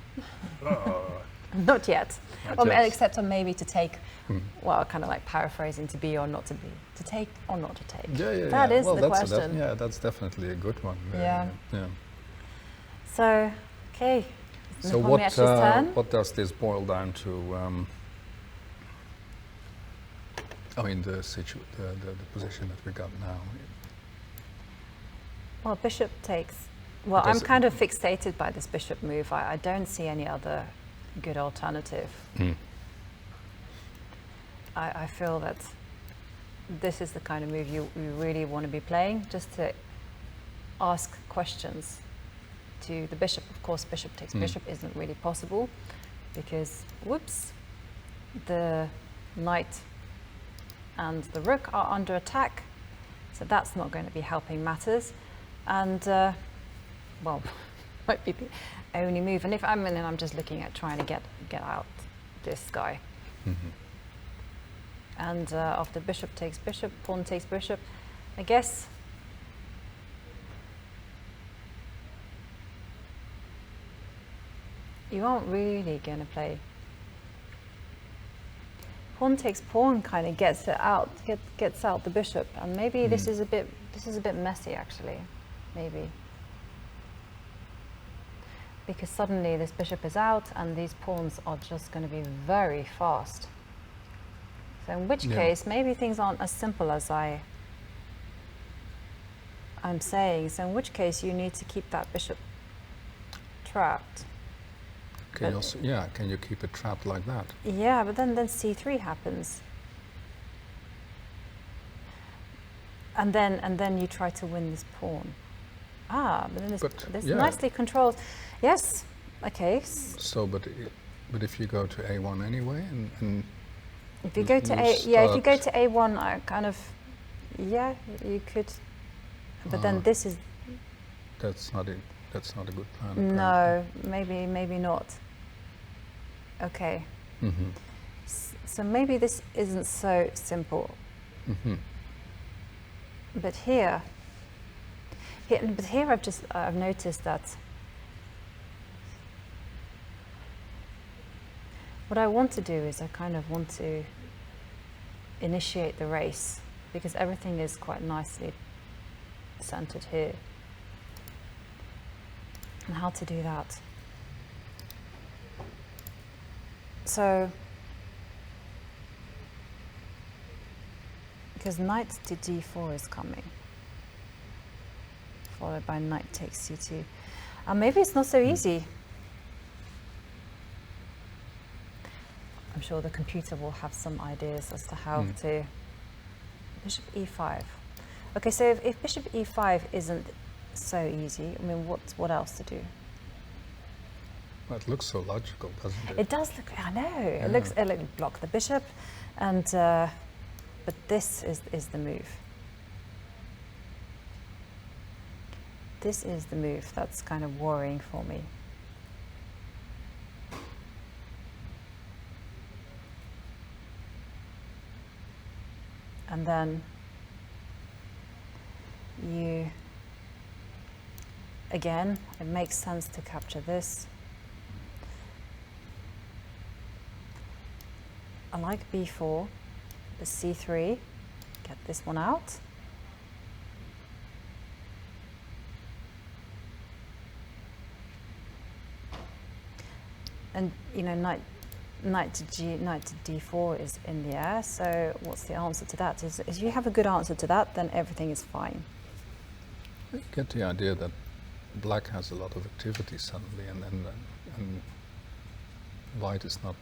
Oh. Not yet. Not yet. Except maybe to take, kind of like paraphrasing, to be or not to be. To take or not to take. Yeah. That is the question. That's definitely a good one. Yeah. Yeah. So, okay. So turn. what does this boil down to? The position that we got now. Well, bishop takes. Well, Because I'm kind of fixated by this bishop move. I don't see any other good alternative. I feel that this is the kind of move you really want to be playing, just to ask questions to the bishop. Of course, bishop takes bishop isn't really possible because, whoops, the knight and the rook are under attack, so that's not going to be helping matters. And might be the only move. And if I'm just looking at trying to get out this guy. And after bishop takes bishop, pawn takes bishop, I guess you aren't really going to play. Pawn takes pawn kind of gets out the bishop, and maybe this is a bit messy actually, maybe. Because suddenly this bishop is out and these pawns are just going to be very fast. So in which case, maybe things aren't as simple as I'm saying. So in which case, you need to keep that bishop trapped. Can you keep it trapped like that? Yeah, but then c3 happens. And then you try to win this pawn. But then this nicely controlled. Yes. Okay. So, but if you go to a1 anyway, and if you go to if you go to a1, I kind of, you could. But then this is. That's not a good plan. No, maybe not. Okay. So maybe this isn't so simple. But here I've noticed that what I want to do is I kind of want to initiate the race, because everything is quite nicely centered here. And how to do that? So, because knight to d4 is coming, followed by knight takes c2. And maybe it's not so easy. I'm sure the computer will have some ideas as to how to. Bishop e5. Okay, so if bishop e5 isn't so easy, I mean, what else to do? Well, it looks so logical, doesn't it? It does look. I know. Yeah. It looks block the bishop, and but this is the move. This is the move that's kind of worrying for me. And then again, it makes sense to capture this. I like b4, the c3, get this one out. And you know, knight to d4 is in the air. So what's the answer to that? Is if you have a good answer to that, then everything is fine. You get the idea that black has a lot of activity suddenly, and white is not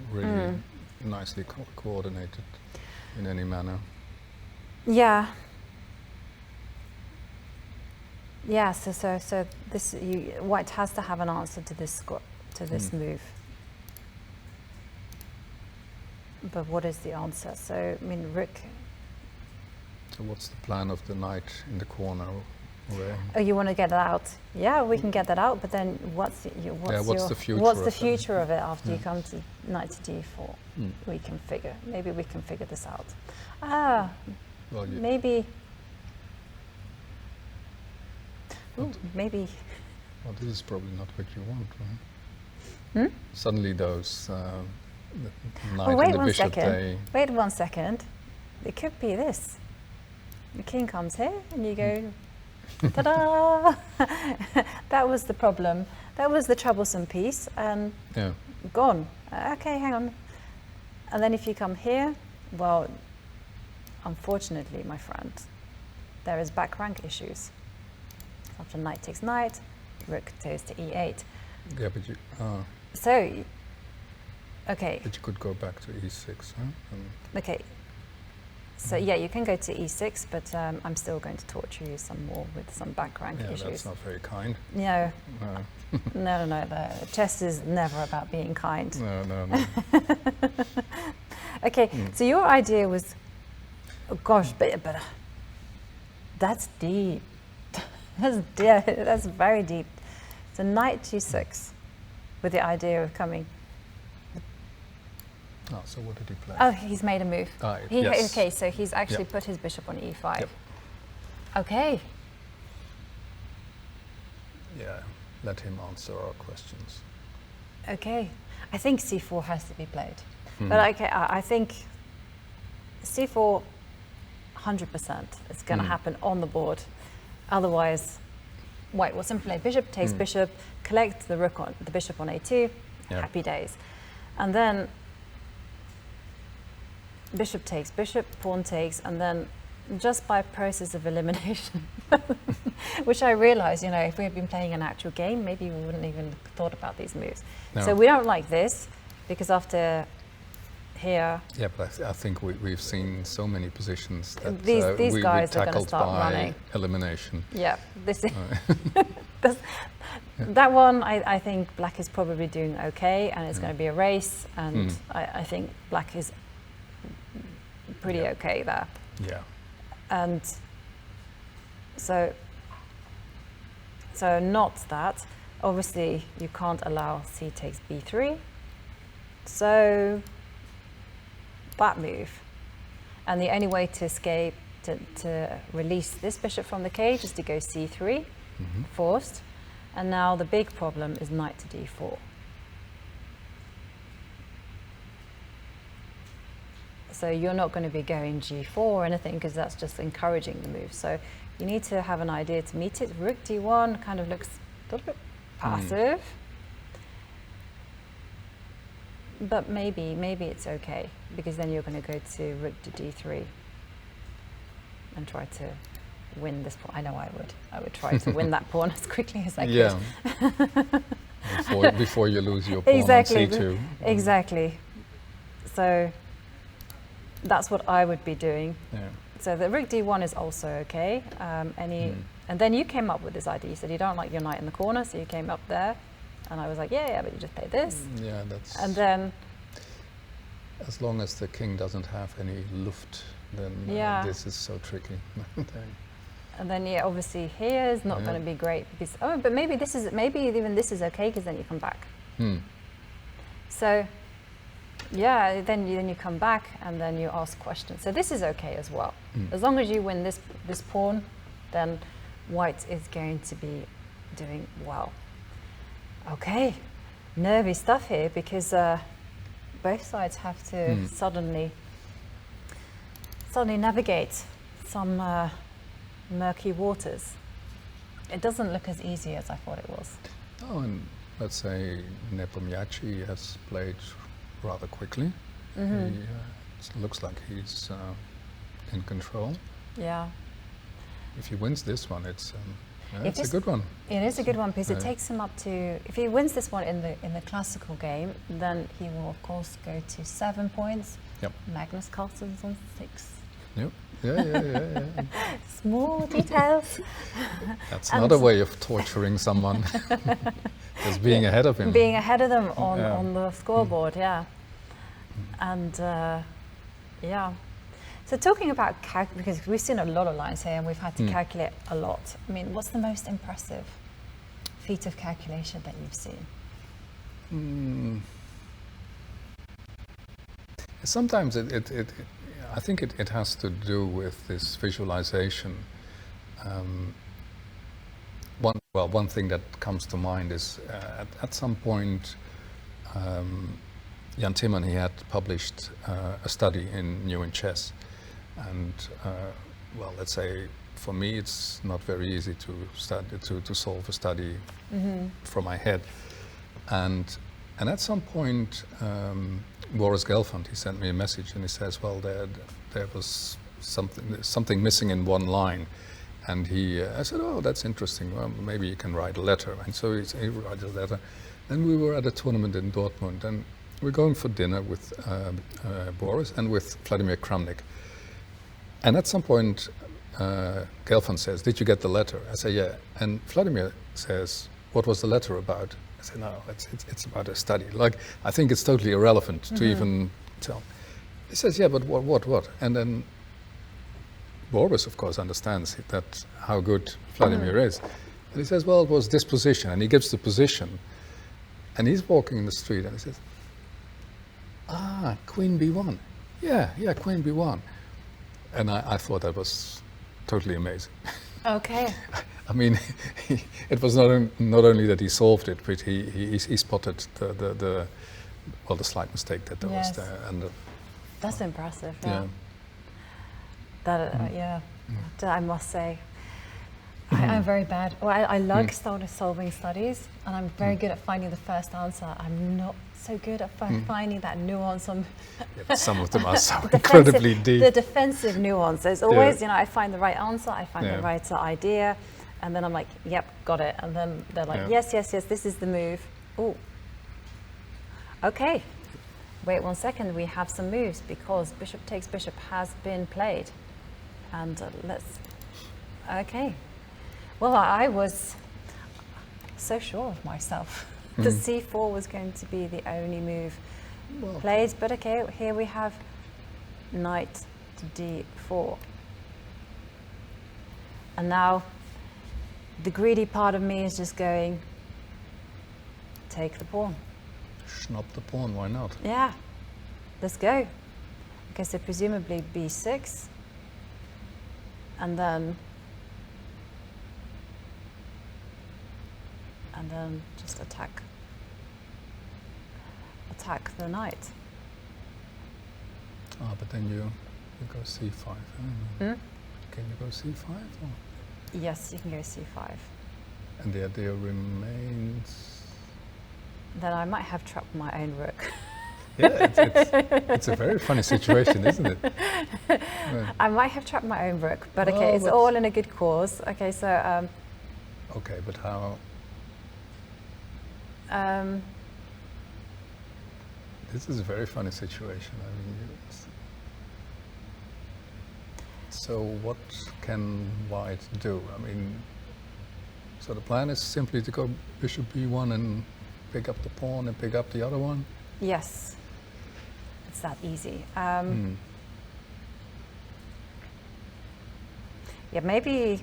really nicely coordinated in any manner. Yeah. Yeah. So this white has to have an answer to this move. But what is the answer? So I mean, rook. So what's the plan of the knight in the corner? Where? Oh, you want to get it out? Yeah, we can get that out. But then, what's the future of it after you come to knight to d4? We can figure. Maybe we can figure this out. Well, maybe. Maybe. Well, this is probably not what you want, right? Suddenly those knight and the bishop. Wait 1 second. It could be this. The king comes here, and you go. Ta-da! That was the problem. That was the troublesome piece, and gone. Okay, hang on. And then if you come here, well, unfortunately, my friend, there is back rank issues. After knight takes knight, rook goes to e8. Yeah, but you. So, okay. But you could go back to e6, huh? Okay. So yeah, you can go to e6, but I'm still going to torture you some more with some back rank issues. That's not very kind. No. No. The chess is never about being kind. No. Okay, so your idea was, oh gosh, but that's deep. That's very deep. So knight g6, with the idea of coming. Oh, so what did he play? Oh, he's made a move. Yes. Okay, so he's actually put his bishop on e5. Yep. Okay. Yeah, let him answer our questions. Okay, I think c4 has to be played. But okay, I think c4, 100% is going to happen on the board. Otherwise, white will simply play bishop takes bishop, collect the bishop on a2, happy days. And then bishop takes bishop, pawn takes, and then just by process of elimination, which I realize, if we had been playing an actual game, maybe we wouldn't even thought about these moves. No. So we don't like this, because after here... Yeah, but I think we've seen so many positions that these guys we are going to start running. Elimination. Yeah, this is... That one, I think black is probably doing okay, and it's going to be a race, and I think black is pretty okay there. Yeah. And so not that. Obviously, you can't allow c takes b3. So that move. And the only way to escape, to release this bishop from the cage is to go c3, forced. And now the big problem is knight to d4. So you're not going to be going g4 or anything, because that's just encouraging the move. So you need to have an idea to meet it. Rook d1 kind of looks a little bit passive. But maybe it's okay, because then you're going to go to rook to d3 and try to win this pawn. I know I would try to win that pawn as quickly as I could. Yeah. Before you lose your pawn on c2. Exactly. So that's what I would be doing. Yeah. So the rook d1 is also okay. And then you came up with this idea. You said you don't like your knight in the corner, so you came up there. And I was like, yeah, but you just play this. Yeah, that's... And then... As long as the king doesn't have any luft, then this is so tricky. And then, obviously here is not going to be great, because, but maybe even this is okay, because then you come back. So, yeah, then you come back, and then you ask questions. So this is okay as well. As long as you win this pawn, then white is going to be doing well. Okay, nervy stuff here, because both sides have to suddenly navigate some murky waters. It doesn't look as easy as I thought it was. Oh, and let's say Nepo-Karjakin has played rather quickly. It looks like he's in control. Yeah. If he wins this one, it's a good one. It is a good one because it takes him up to. If he wins this one in the classical game, then he will of course go to 7 points. Yep. Magnus Carlsen's on 6. Yep. Yeah. Small details. That's another way of torturing someone. Just being ahead of him. Being ahead of them on the scoreboard, yeah. And yeah. So talking about because we've seen a lot of lines here and we've had to calculate a lot. I mean, what's the most impressive feat of calculation that you've seen? Sometimes I think it has to do with this visualization. One thing that comes to mind is at some point Jan Timman, he had published a study in New in Chess, and let's say for me it's not very easy to solve a study from my head, and at some point Boris Gelfand, he sent me a message and he says, well, there was something missing in one line. And I said, oh, that's interesting. Well, maybe you can write a letter. And so he wrote a letter. Then we were at a tournament in Dortmund, and we're going for dinner with Boris and with Vladimir Kramnik. And at some point, Gelfand says, did you get the letter? I say, yeah. And Vladimir says, what was the letter about? I said, no, it's about a study. Like, I think it's totally irrelevant to even tell. He says, yeah, but what? And then Boris, of course, understands that how good Vladimir is. And he says, well, it was this position. And he gives the position. And he's walking in the street and he says, Queen B1. Yeah, Queen B1. And I thought that was totally amazing. Okay. I mean, it was not only that he solved it, but he spotted the slight mistake that there was there. And that's impressive. Yeah. That I must say, I'm very bad. Well, I like solving studies, and I'm very good at finding the first answer. I'm not so good at finding that nuance. But some of them are so incredibly deep. The defensive nuance. There's always, I find the right answer, I find the right idea, and then I'm like, yep, got it. And then they're like, yes, this is the move. Oh, okay. Wait 1 second, we have some moves because bishop takes bishop has been played. And okay. Well, I was so sure of myself. The c4 was going to be the only move played, but okay, here we have knight to d4. And now the greedy part of me is just going, take the pawn. Snap the pawn, why not? Yeah, let's go. Okay, so presumably b6, and then just attack the knight. But then you go c5. Can you go c5? Or? Yes, you can go c5. And the idea remains. Then I might have trapped my own rook. Yeah, it's a very funny situation, isn't it? Yeah. I might have trapped my own rook, but okay, it's all in a good cause. Okay, so. Okay, but how? This is a very funny situation. I mean, so what can White do? I mean, so the plan is simply to go bishop b1 and pick up the pawn and pick up the other one? Yes, it's that easy. Yeah, maybe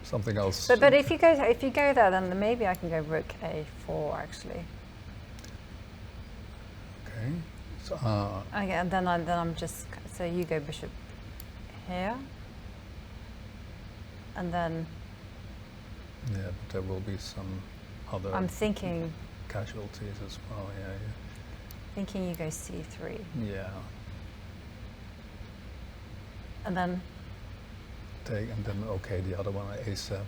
something else. But if you go there, then maybe I can go rook a4 actually. Okay. So, okay, and then I'm just so you go bishop here, and then. Yeah, but there will be some other. I'm thinking. Casualties as well. Yeah. thinking you go c3. Yeah. And then Take, and then okay, the other one a7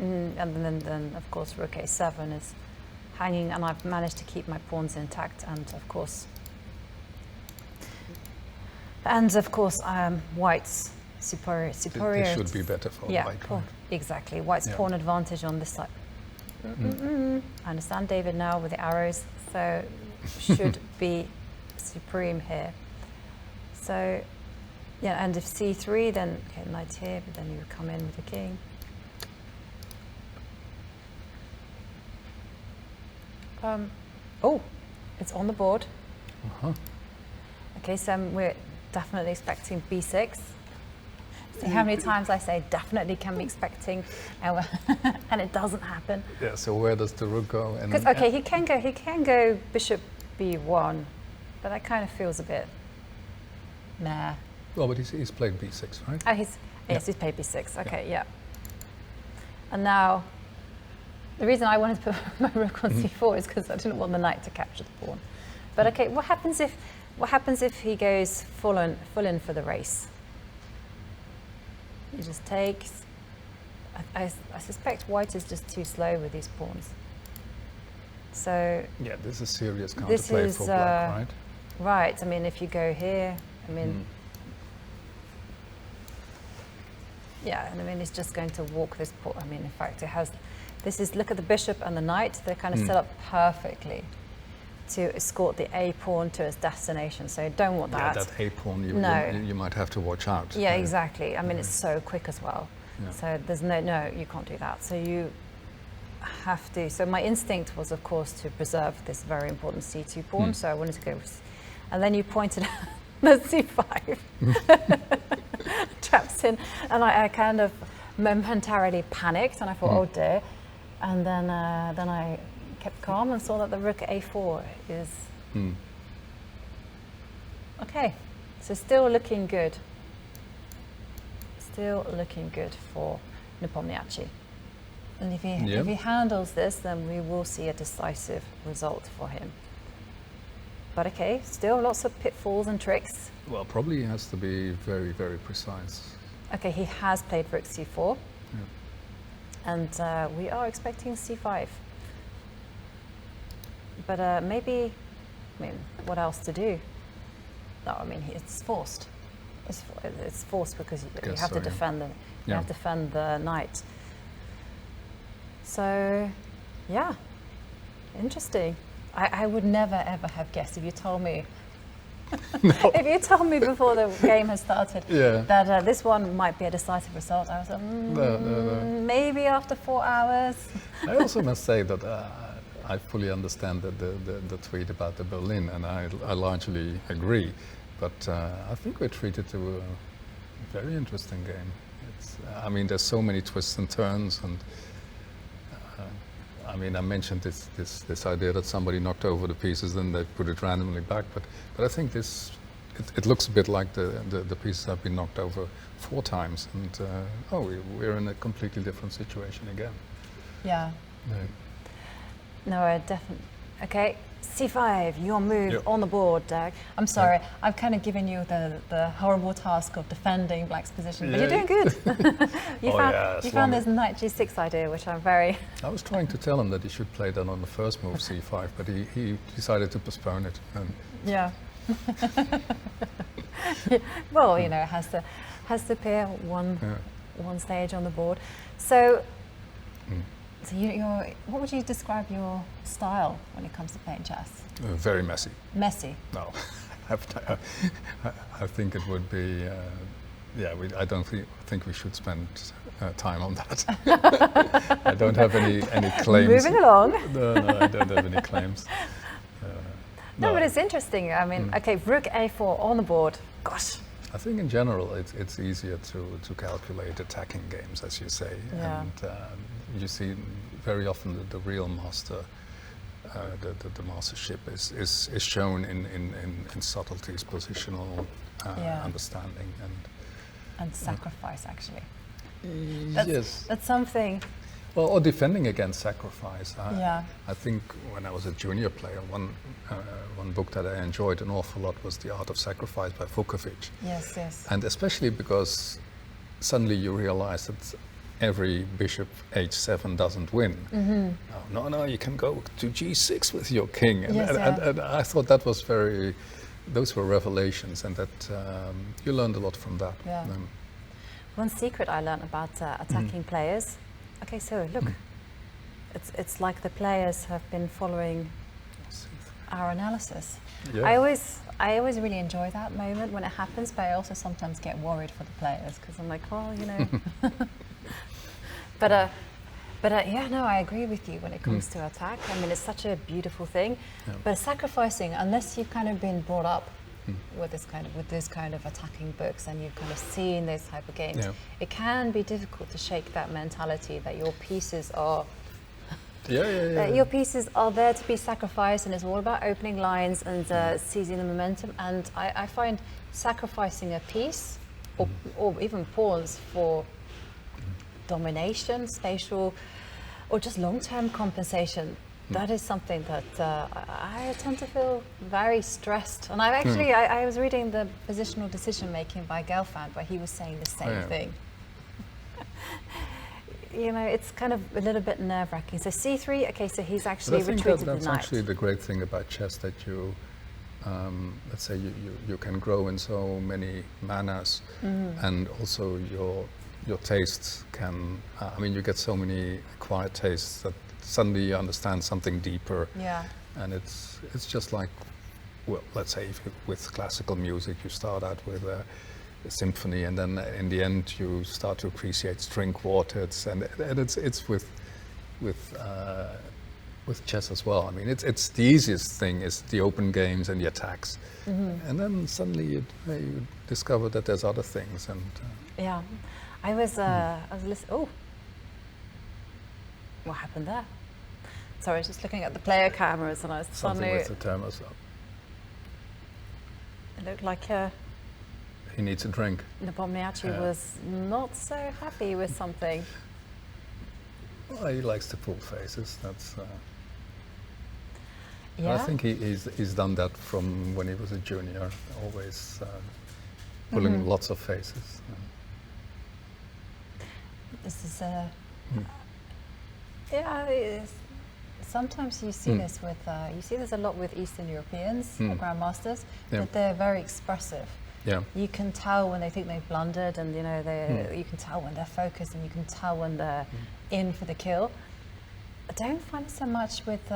and then of course rook a7 is hanging, and I've managed to keep my pawns intact, and of course white's superior. It should be better for white. Right? Exactly. White's pawn advantage on this side. I understand David now with the arrows, so should be supreme here. So yeah, and if c3, then okay, knight here, but then you come in with the king. Oh, it's on the board. Okay, so we're definitely expecting b6. See how many times I say definitely can be expecting, and it doesn't happen. Yeah. So where does the rook go? Because okay, he can go bishop b1, but that kind of feels a bit meh. Well, but he's played b6, right? Oh, yes, he's played b6. Okay, yeah. And now, the reason I wanted to put my rook on c4 is because I didn't want the knight to capture the pawn. But okay, what happens if he goes full in for the race? He just takes. I suspect white is just too slow with these pawns. So yeah, this is serious counterplay for black, right? Right. I mean, if you go here, I mean, yeah, and I mean, it's just going to walk this pawn. I mean, in fact, it has. This is, look at the bishop and the knight. They're kind of set up perfectly to escort the a pawn to its destination. So you don't want that. Yeah, that a pawn, you might have to watch out. Yeah, exactly. I mean, it's so quick as well. Yeah. So there's no, you can't do that. So you have to. So my instinct was, of course, to preserve this very important c2 pawn. So I wanted to go, and then you pointed out the c5 traps in, and I kind of momentarily panicked, and I thought, oh dear. And then I kept calm and saw that the rook a4 is okay. So still looking good. Still looking good for Nepo-Karjakin. And if he handles this, then we will see a decisive result for him. But okay, still lots of pitfalls and tricks. Well, probably he has to be very, very precise. Okay, he has played rook c4. Yeah. And we are expecting c5. But maybe, I mean, what else to do? No, I mean, it's forced. It's forced because you have to defend them. You have to defend the knight. So, yeah, interesting. I would never ever have guessed if you told me. If you told me before the game has started that this one might be a decisive result, I was like, maybe after 4 hours. I also must say that I fully understand the tweet about the Berlin, and I largely agree. But I think we're treated to a very interesting game. I mean, there's so many twists and turns, and I mean, I mentioned this idea that somebody knocked over the pieces and they put it randomly back, but I think it looks a bit like the pieces have been knocked over 4 times, and we're in a completely different situation again. Yeah. No, I definitely. Okay, c5, your move on the board, Dirk. I'm sorry, I've kind of given you the horrible task of defending black's position, but you're doing good. you found this knight g6 idea, which I'm very... I was trying to tell him that he should play that on the first move, c5, but he decided to postpone it. And yeah. Well, you know, it has to appear one stage on the board. So... So what would you describe your style when it comes to playing chess? Very messy. Messy? No, I think it would be, I don't think we should spend time on that. I don't have any claims. Moving along. No, I don't have any claims. No, but it's interesting. I mean, okay, rook a4 on the board. Gosh. I think in general it's easier to calculate attacking games, as you say. Yeah. And you see very often the real master, the mastership is shown in subtleties, positional understanding and sacrifice, actually. Yes. That's something. Well, or defending against sacrifice. Yeah. I think when I was a junior player, one book that I enjoyed an awful lot was The Art of Sacrifice by Vukovic. Yes, yes. And especially because suddenly you realize that every bishop h7 doesn't win. No, you can go to g6 with your king. And, Yes, and I thought that was those were revelations, and that you learned a lot from that. Yeah. One secret I learned about attacking players. Okay, so look, it's like the players have been following our analysis. Yeah. I always really enjoy that moment when it happens, but I also sometimes get worried for the players because I'm like, well, you know. But yeah, no, I agree with you when it comes to attack. I mean, it's such a beautiful thing. Yeah. But sacrificing, unless you've kind of been brought up with this kind of attacking books and you've kind of seen those type of games, it can be difficult to shake that mentality that your pieces are your pieces are there to be sacrificed, and it's all about opening lines and seizing the momentum. And I find sacrificing a piece or even pawns for domination, spatial, or just long-term compensation, that is something that I tend to feel very stressed. And I was reading the Positional Decision Making by Gelfand, where he was saying the same thing. You know, it's kind of a little bit nerve-wracking. So c3, okay, so he's actually retreated the knight. That's actually the great thing about chess, that you, let's say you can grow in so many manners, and also your tastes can, I mean, you get so many acquired tastes that suddenly you understand something deeper. Yeah. And it's just like, well, let's say with classical music, you start out with a symphony, and then in the end you start to appreciate string quartets, and it's with chess as well. I mean, it's the easiest thing is the open games and the attacks, and then suddenly you discover that there's other things. And yeah, I was listening. Oh, what happened there? Sorry, I was just looking at the player cameras, and I was something with the termos up. It looked like he needs a drink. Nepo-Karjakin was not so happy with something. Well, he likes to pull faces. That's. Yeah. I think he's done that from when he was a junior, always pulling lots of faces. This is sometimes you see this with you see this a lot with Eastern Europeans, grandmasters, that they're very expressive. Yeah. You can tell when they think they've blundered, and you know you can tell when they're focused, and you can tell when they're in for the kill. I don't find it so much with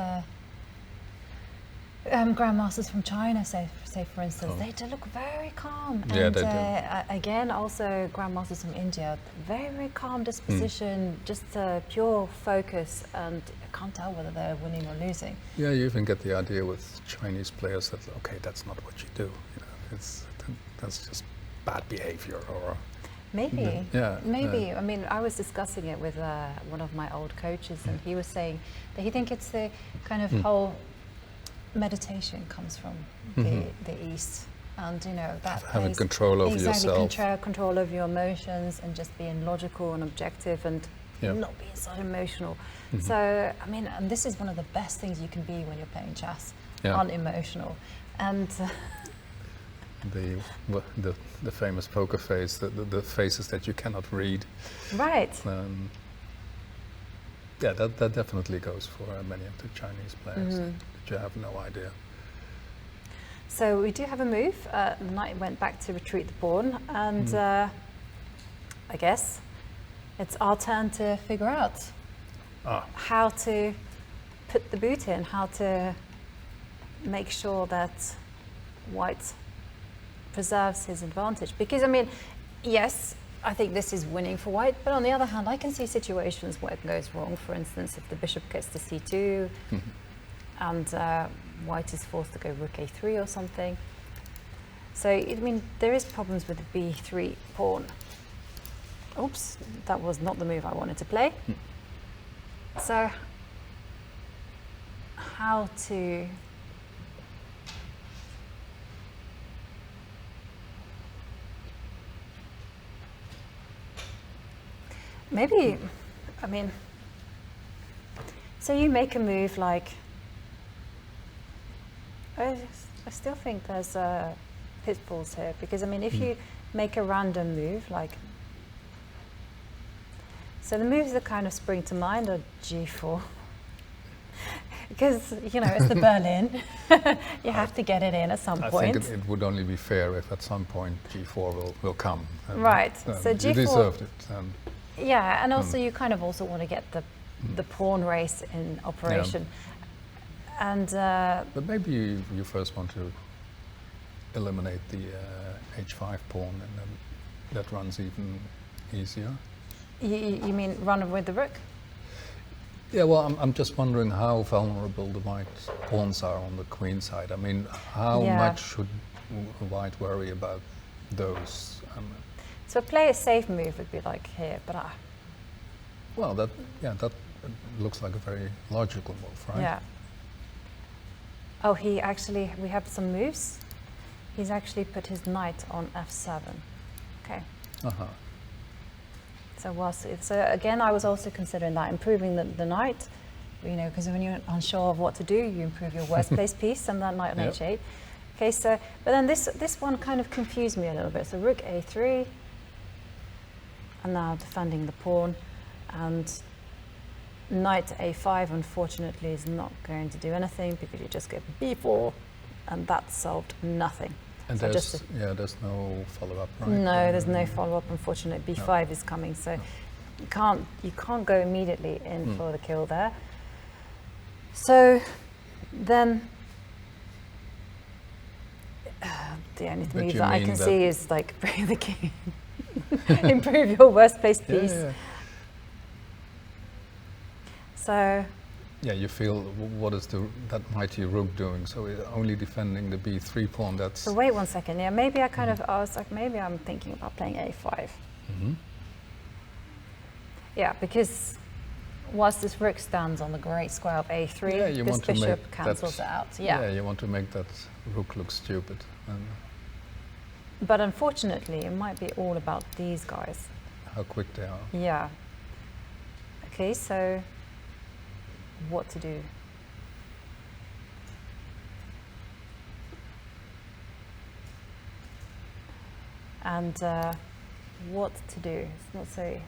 grandmasters from China, say for instance. They do look very calm. Yeah, and they do. Again, also grandmasters from India, very, very calm disposition, just pure focus, and I can't tell whether they're winning or losing. Yeah, you even get the idea with Chinese players that, okay, that's not what you do. You know, that's just bad behavior, or maybe. Yeah. Maybe. I mean, I was discussing it with one of my old coaches, and he was saying that he thinks it's the kind of whole meditation comes from the East, and you know that having control over yourself, control over your emotions, and just being logical and objective, and not being so emotional. So I mean, and this is one of the best things you can be when you're playing chess, unemotional. And the famous poker face, the faces that you cannot read. Right. Yeah, that definitely goes for many of the Chinese players. That you have no idea. So we do have a move. The knight went back to retreat the pawn, and I guess it's our turn to figure out how to put the boot in, how to make sure that white preserves his advantage. Because I mean, yes, I think this is winning for white, but on the other hand, I can see situations where it goes wrong. For instance, if the bishop gets to c2 and white is forced to go rook a3 or something. So, I mean, there is problems with the b3 pawn. Oops, that was not the move I wanted to play. So, how to maybe, I mean, So you make a move like, I still think there's pitfalls here, because I mean, if you make a random move, like, so the moves that kind of spring to mind are G4. Because, you know, it's the Berlin. You have to get it in at some point. I think it would only be fair if at some point G4 will come. Right. So G4. You deserved it. Yeah, and also you kind of also want to get the pawn race in operation. Yeah. And but maybe you first want to eliminate the H5 pawn, and then that runs even easier. You mean run with the rook? Yeah, well, I'm just wondering how vulnerable the white pawns are on the queen side. I mean, how much should white worry about those? So play a safe move would be like here, but well, that looks like a very logical move, right? Yeah. Oh, we have some moves. He's actually put his knight on f7. Okay. Uh-huh. So again, I was also considering that, improving the knight, you know, because when you're unsure of what to do, you improve your worst place piece and that knight on h8. Okay, so, but then this one kind of confused me a little bit. So rook a3, and now defending the pawn, and knight a5, unfortunately, is not going to do anything because you just get b4, and that solved nothing. And so there's no follow-up, right? No, there's no follow-up, unfortunately. b5 is coming, so you can't go immediately in for the kill there. So then the only move that I can see is like bring the king, improve your worst placed piece. Yeah. So. Yeah, you feel, what is that mighty rook doing? So it's only defending the b3 pawn. That's. So wait 1 second. Yeah, maybe I was like, maybe I'm thinking about playing a5. Mm-hmm. Yeah, because whilst this rook stands on the great square of a3, this bishop cancels it out. Yeah, you want to make that rook look stupid. But unfortunately, it might be all about these guys. How quick they are. Yeah. Okay, so. What to do? And what to do? It's not so.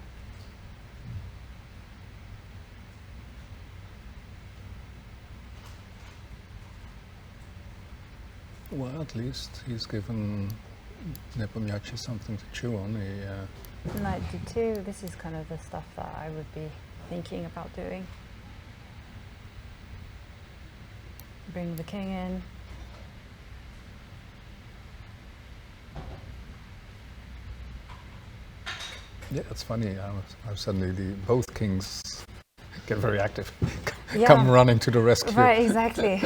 Well, at least he's given Nepo-Karjakin something to chew on. Knight d2. This is kind of the stuff that I would be thinking about doing. Bring the king in. Yeah, it's funny. I suddenly both kings get very active, come running to the rescue. Right, exactly.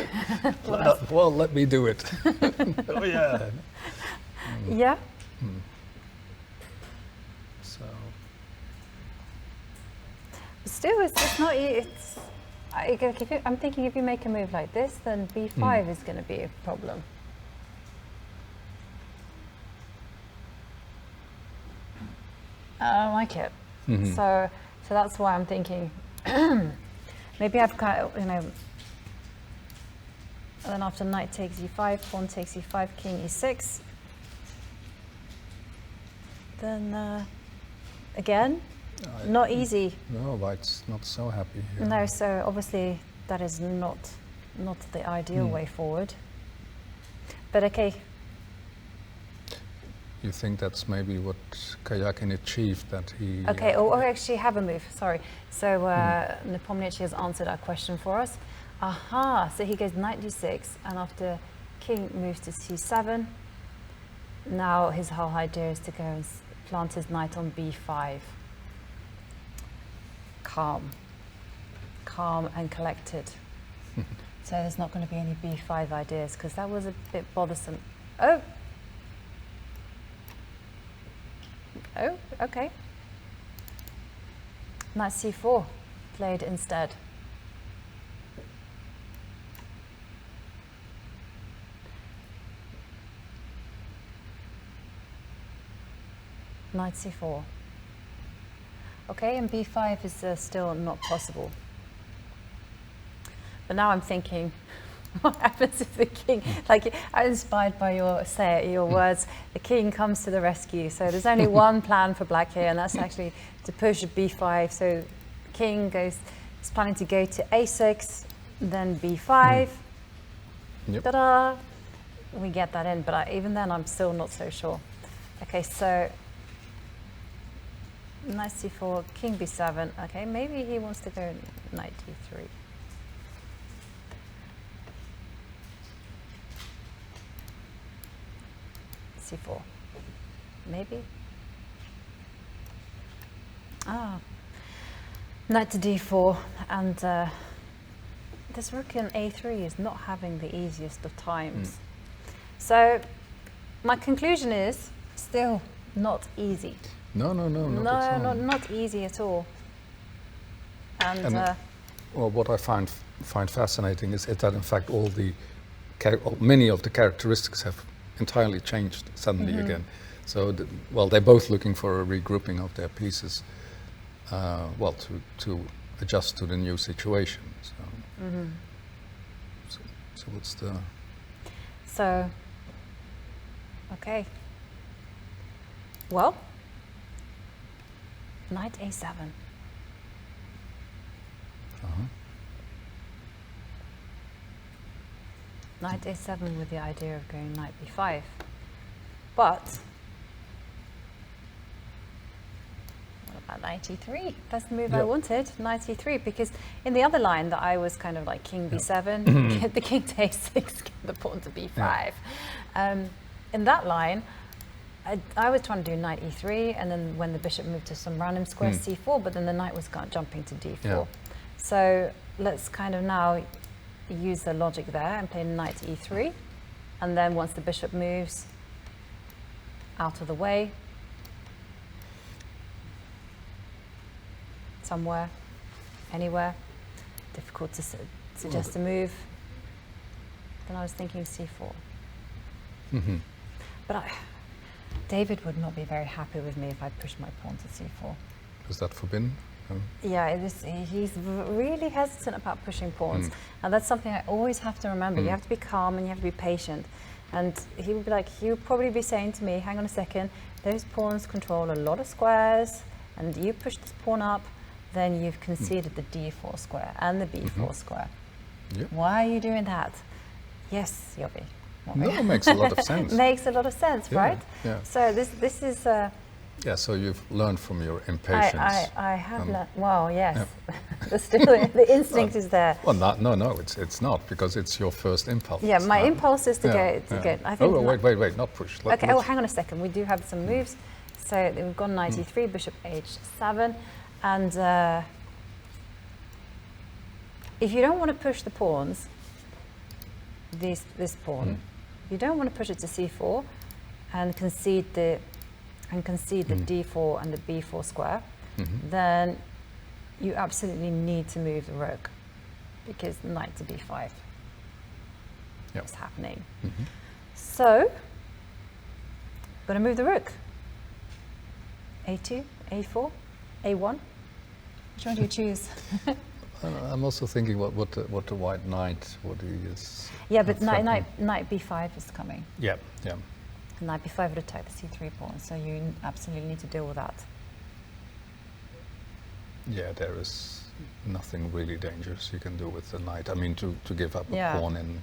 well, let me do it. Oh yeah. Yeah. So. Still, it's not. I'm thinking if you make a move like this, then b5 is going to be a problem. I don't like it. Mm-hmm. So that's why I'm thinking maybe I've got, you know, and then after knight takes e5, pawn takes e5, king e6. Then again, not easy. No, white's not so happy here. No, so obviously that is not the ideal way forward. But okay. You think that's maybe what Karjakin achieved, that he... Okay, I actually have a move, sorry. So Nepo-Karjakin has answered our question for us. Aha, so he goes knight d6, and after king moves to c7, now his whole idea is to go and plant his knight on b5. Calm and collected. So there's not going to be any b5 ideas, because that was a bit bothersome. Oh, okay. Knight c4 played instead. Knight c4. Okay, and b5 is still not possible. But now I'm thinking, what happens if the king, like I'm inspired by your words, the king comes to the rescue. So there's only one plan for black here, and that's actually to push b5. So king is planning to go to a6, then b5. Yep. Ta-da! We get that in, but even then I'm still not so sure. Okay, so knight c4, king b7. Okay, maybe he wants to go knight d3. c4, maybe. Knight to d4, and this rook in a3 is not having the easiest of times. So my conclusion is still not easy. No, not easy at all. And well, what I find fascinating is that in fact many of the characteristics have entirely changed suddenly again. So, well, they're both looking for a regrouping of their pieces, well, to adjust to the new situation. So what's the... So, okay. Well, knight a7. Knight a7 with the idea of going knight b5. But what about knight e3? That's the move I wanted, knight e3, because in the other line that I was kind of like king b7, get the king to a6, get the pawn to b5. In that line, I was trying to do knight e3, and then when the bishop moved to some random square c4, but then the knight was jumping to d4. So let's kind of now use the logic there and play knight e3, and then once the bishop moves out of the way, somewhere, anywhere, difficult to suggest a move, then I was thinking c4. But David would not be very happy with me if I pushed my pawn to c4. Is that forbidden? Yeah, he's really hesitant about pushing pawns. And that's something I always have to remember. You have to be calm and you have to be patient. And he would be like, he would probably be saying to me, hang on a second, those pawns control a lot of squares, and you push this pawn up, then you've conceded the d4 square and the b4 square. Yep. Why are you doing that? Yes, Jovi. No, it makes a lot of sense. Makes a lot of sense, right? Yeah. So this is... yeah, so you've learned from your impatience. I have learned. Well, yes. Still, the instinct is there. Well, no, it's not, because it's your first impulse. Yeah, my impulse is to go. I think wait, not push. Okay, hang on a second. We do have some moves. So we've gone knight e3, bishop h7, and if you don't want to push the pawns, this pawn, you don't want to push it to c4 and concede the d4 and the b4 square, then you absolutely need to move the rook, because knight to b5 is happening. So, going to move the rook. a2, a4, a1. Which one do you choose? I'm also thinking what the white knight, what he is. Yeah, but knight b5 is coming. Yeah. Knight b5 would attack the c3 pawn, so you absolutely need to deal with that. Yeah, there is nothing really dangerous you can do with the knight. I mean, to give up a pawn in...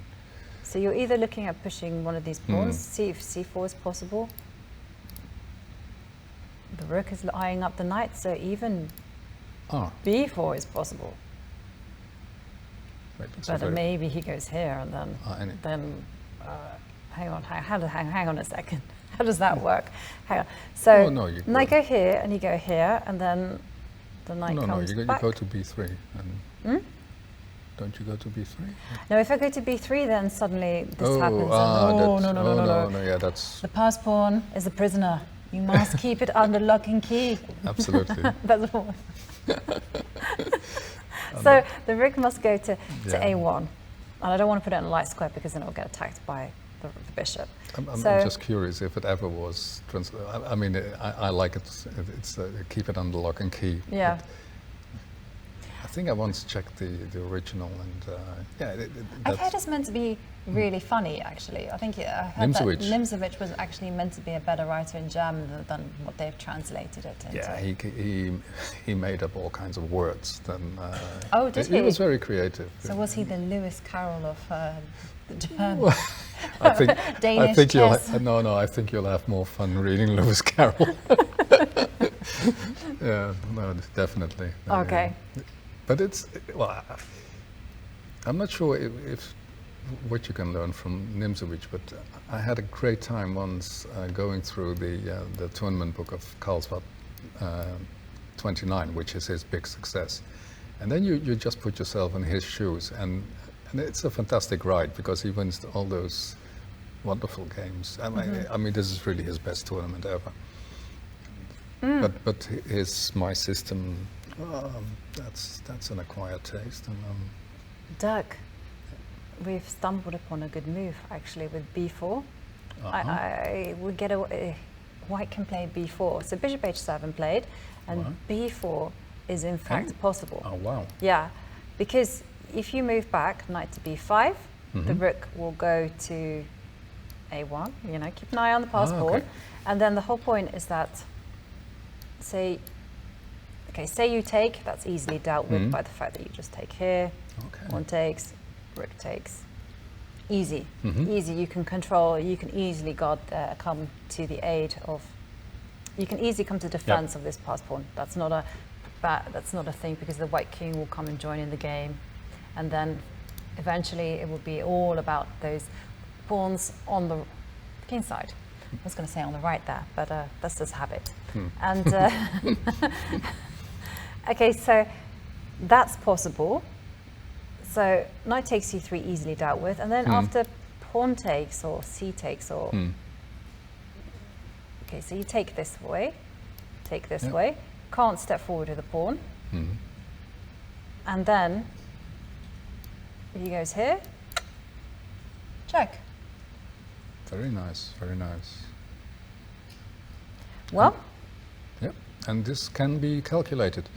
So you're either looking at pushing one of these pawns, see if c4 is possible. The rook is eyeing up the knight, so even b4 is possible. Wait, but maybe he goes here, and then hang on a second. How does that work? Hang on. So knight go here, and you go here, and then the knight comes back. You go to b3. And don't you go to b3? No, if I go to b3, then suddenly this happens. No. Yeah, that's... The pass pawn is a prisoner. You must keep it under lock and key. Absolutely. That's all. So the rook must go to a1. And I don't want to put it in a light square, because then it will get attacked by the bishop. I'm just curious if it ever was... I mean, I like it. It's keep it under lock and key. Yeah. think I once checked the original, and I've heard it's meant to be really funny, actually. I think I heard Nimzowitsch. that Nimzowitsch was actually meant to be a better writer in German than what they've translated it into. Yeah, he made up all kinds of words. Oh, did he? He was very creative. So was he the Lewis Carroll of the German? Well, I think Danish I think chess? I think you'll have more fun reading Lewis Carroll. Yeah, no, definitely. Okay. But I'm not sure if what you can learn from Nimzowitsch, but I had a great time once going through the tournament book of Karlsbad 29, which is his big success. And then you just put yourself in his shoes, and it's a fantastic ride because he wins all those wonderful games. I mean, this is really his best tournament ever. But my system, that's an acquired taste. And, Dirk, we've stumbled upon a good move actually with b4. We get white can play b4. So bishop h7 played, and b4 is in fact possible. Oh wow! Yeah, because if you move back knight to b5, the rook will go to a1. You know, keep an eye on the pass pawn, and then the whole point is that, say you take, that's easily dealt with by the fact that you just take here. Pawn takes, rook takes. Easy, easy. You can control. You can easily come to the aid of. You can easily come to defense of this pass pawn. That's not a thing because the white king will come and join in the game, and then eventually it will be all about those pawns on the king side. I was going to say on the right there, but that's just habit. And okay, so that's possible. So knight takes c3 easily dealt with, and then after pawn takes or c takes or okay, so you take this way, can't step forward with a pawn, and then if he goes here, check. Very nice, very nice. Well, and this can be calculated.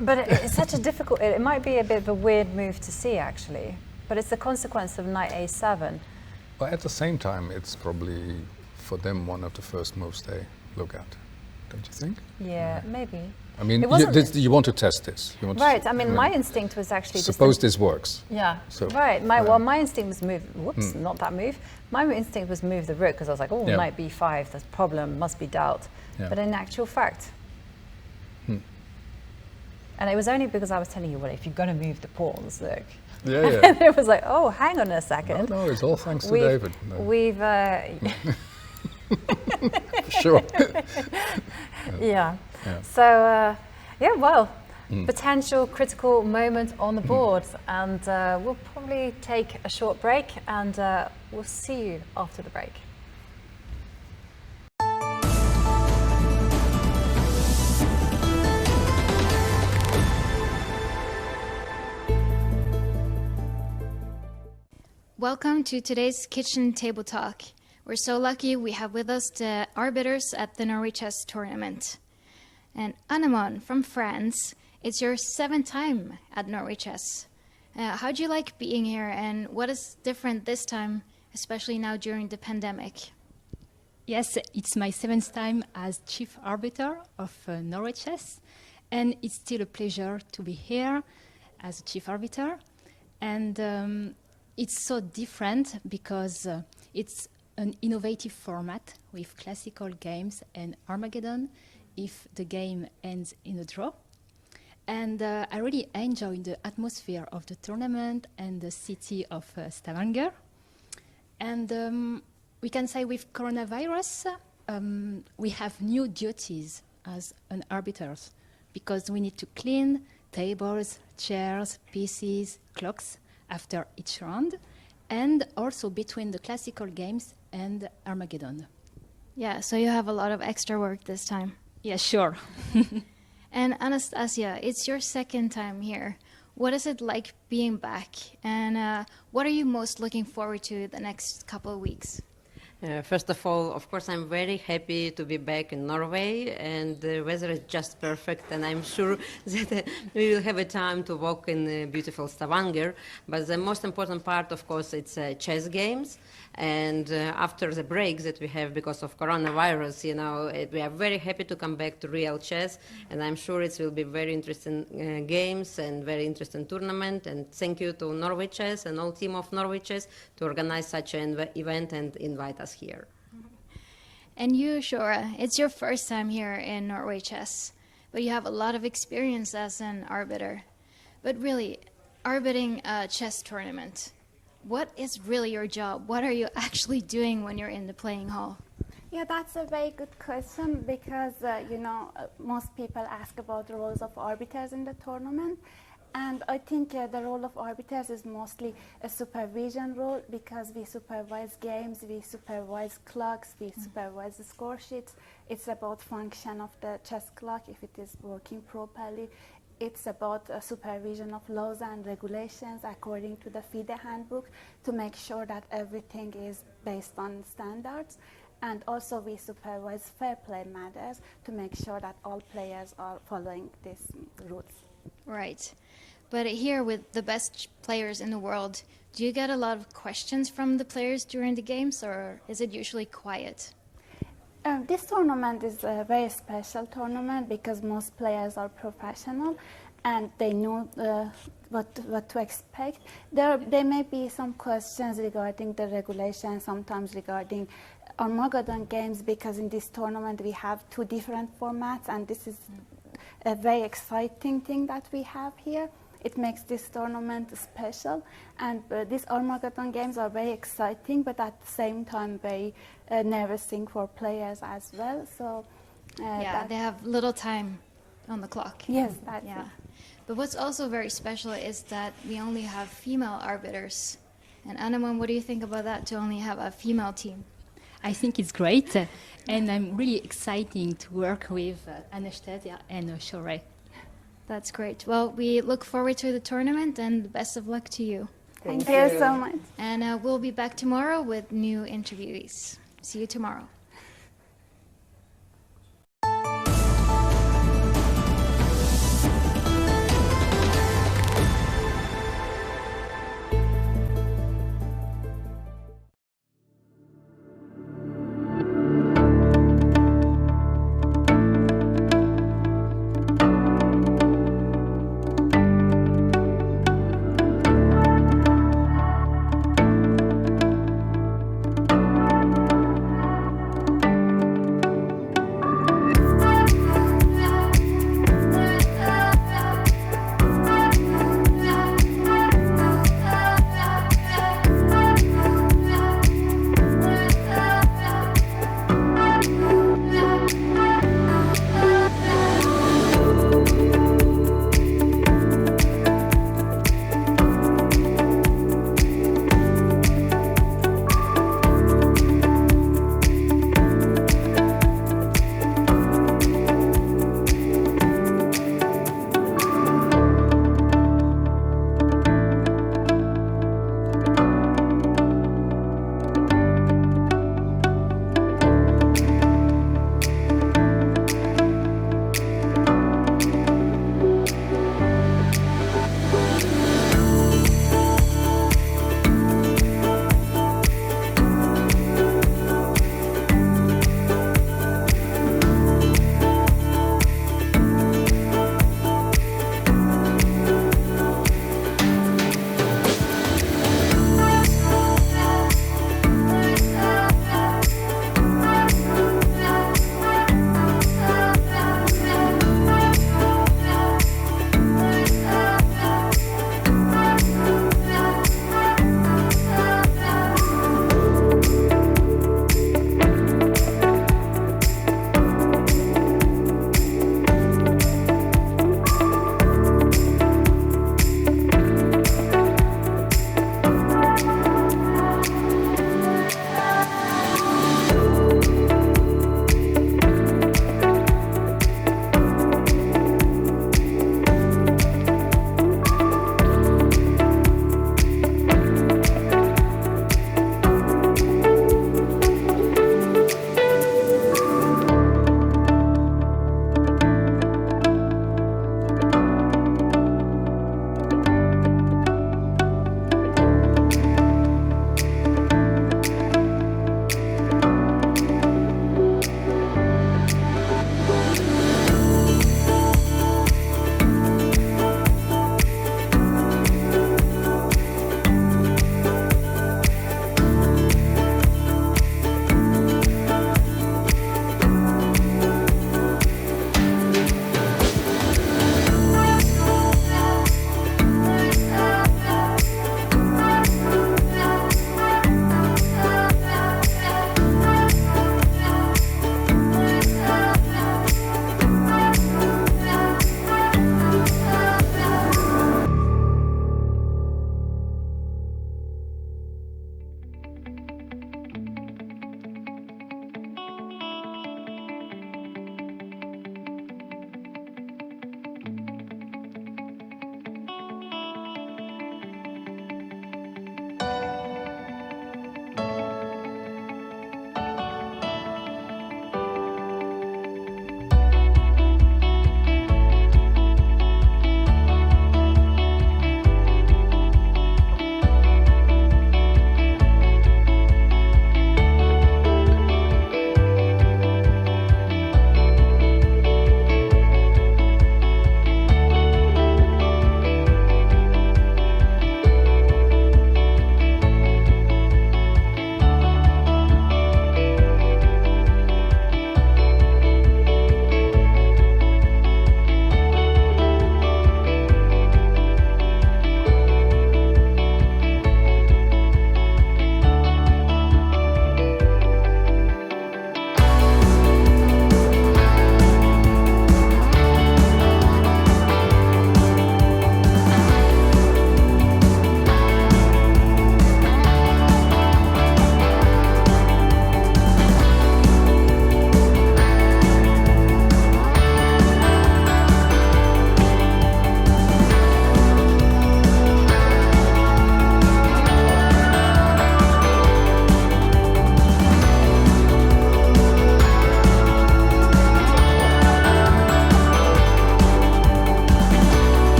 but it's such a difficult. It might be a bit of a weird move to see actually, but it's the consequence of knight a7. But at the same time, it's probably for them one of the first moves they look at, don't you think? Yeah, maybe. I mean, you want to test this. Right. I mean, my instinct was actually. Suppose this works. Yeah. So, right. My instinct was move. Whoops, not that move. My instinct was move the rook because I was like, oh, knight b5. That's problem must be dealt. Yeah. But in actual fact, and it was only because I was telling you, well, if you're going to move the pawns, look. Yeah. And it was like, oh, hang on a second. No, it's all thanks to David. No. We've. Sure. Yeah. So, potential critical moment on the board, and we'll probably take a short break, and we'll see you after the break. Welcome to today's Kitchen Table Talk. We're so lucky we have with us the arbiters at the Norway Chess Tournament. And Anemone from France, it's your 7th time at Norway Chess. How do you like being here, and what is different this time, especially now during the pandemic? Yes, it's my 7th time as chief arbiter of Norway Chess, and it's still a pleasure to be here as a chief arbiter. And it's so different because it's an innovative format with classical games and Armageddon if the game ends in a draw. And I really enjoy the atmosphere of the tournament and the city of Stavanger. And we can say with coronavirus, we have new duties as an arbiters because we need to clean tables, chairs, PCs, clocks after each round, and also between the classical games and Armageddon. Yeah, so you have a lot of extra work this time. Yeah, sure. And Anastasia, it's your 2nd time here. What is it like being back? And what are you most looking forward to the next couple of weeks? First of all, of course, I'm very happy to be back in Norway, and the weather is just perfect, and I'm sure that we will have a time to walk in beautiful Stavanger. But the most important part, of course, it's chess games. And after the break that we have because of coronavirus, we are very happy to come back to real chess, and I'm sure it will be very interesting games and very interesting tournament. And thank you to Norway Chess and all team of Norway Chess to organize such an event and invite us here. And you, Shora, it's your first time here in Norway Chess, but you have a lot of experience as an arbiter. But really, arbiting a chess tournament, what is really your job? What are you actually doing when you're in the playing hall? Yeah, that's a very good question because, most people ask about the roles of arbiters in the tournament. And I think the role of arbiters is mostly a supervision role because we supervise games, we supervise clocks, we supervise the score sheets. It's about function of the chess clock, if it is working properly. It's about supervision of laws and regulations according to the FIDE handbook to make sure that everything is based on standards. And also we supervise fair play matters to make sure that all players are following these rules. Right. But here with the best players in the world, do you get a lot of questions from the players during the games, or is it usually quiet? This tournament is a very special tournament because most players are professional and they know what to expect. There may be some questions regarding the regulation, sometimes regarding Armageddon games, because in this tournament we have two different formats, and this is a very exciting thing that we have here. It makes this tournament special, and these Armageddon games are very exciting, but at the same time very nervous for players as well. So they have little time on the clock. Yes, that's yeah. it. But what's also very special is that we only have female arbiters. And Anamon, what do you think about that, to only have a female team? I think it's great, and I'm really excited to work with Anastasia and Shore. That's great. Well, we look forward to the tournament, and best of luck to you. Thank you so much. And we'll be back tomorrow with new interviewees. See you tomorrow.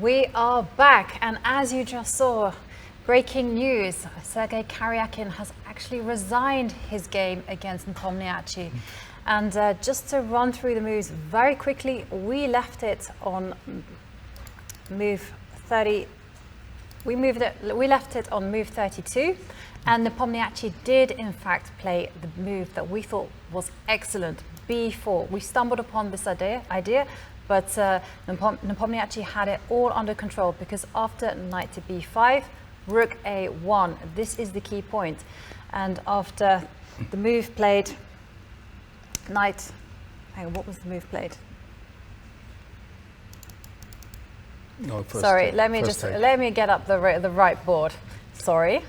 We are back, and as you just saw, breaking news, Geuzendam has actually resigned his game against Nepo-Karjakin. And just to run through the moves very quickly, we left it on move 30. We left it on move 32, and Nepo-Karjakin did in fact play the move that we thought was excellent, b4. We stumbled upon this idea, but Nepo-Karjakin had it all under control, because after knight to b5, rook a1, this is the key point. And after the move played, knight, hang on, what was the move played? No, Sorry, let me get up the right board. Sorry.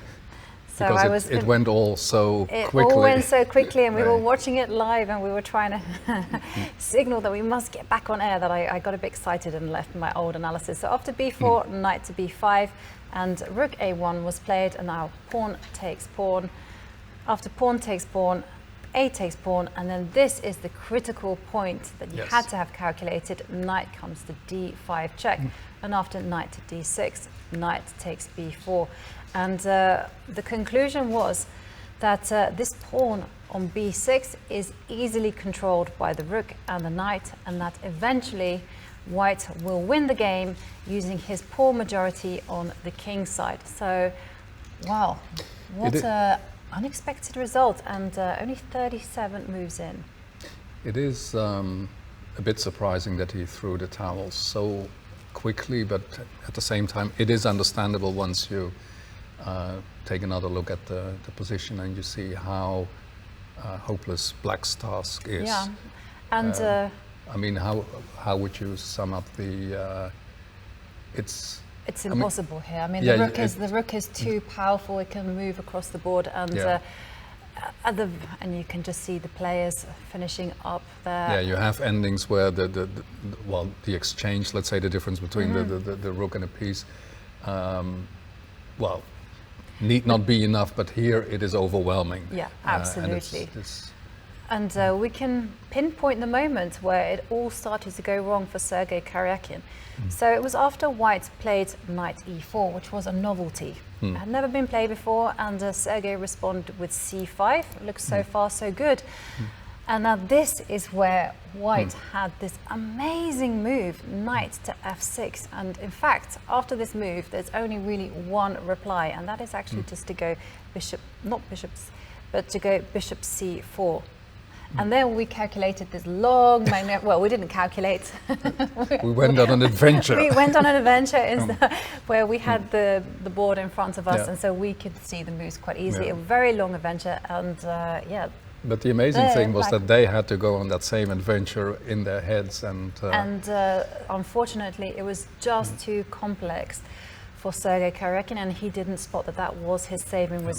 So because it went all so quickly. It all went so quickly, and we Right. were watching it live, and we were trying to signal that we must get back on air, that I got a bit excited and left my old analysis. So after b4, knight to b5, and rook a1 was played, and now pawn takes pawn. After pawn takes pawn, a takes pawn, and then this is the critical point that you had to have calculated. Knight comes to d5 check, and after knight to d6, knight takes b4. And the conclusion was that this pawn on b6 is easily controlled by the rook and the knight, and that eventually white will win the game using his pawn majority on the king side. So, wow, what a unexpected result, and only 37 moves in. It is a bit surprising that he threw the towel so quickly, but at the same time, it is understandable once you take another look at the position and you see how hopeless Black's task is. Yeah, and I mean, how would you sum up the? It's impossible here. I mean, yeah, the rook is too powerful. It can move across the board, and and you can just see the players finishing up there. Yeah, you have endings where the exchange, let's say the difference between the rook and a piece, well, need not be enough, but here it is overwhelming. Yeah, absolutely. And And we can pinpoint the moment where it all started to go wrong for Geuzendam. So it was after white played knight e4, which was a novelty. It had never been played before, and Sergei responded with c5. Looks so far so good. And now this is where white had this amazing move, knight to f6. And in fact, after this move, there's only really one reply, and that is actually just to go bishop, not bishops, but to go bishop c4. And then we calculated this long, well, we didn't calculate. we went on an adventure. We went on an adventure where we had the board in front of us, Yeah. and so we could see the moves quite easily. A very long adventure, and yeah. But the amazing thing was that they had to go on that same adventure in their heads, and unfortunately, it was just too complex for Geuzendam, and he didn't spot that that was his saving result.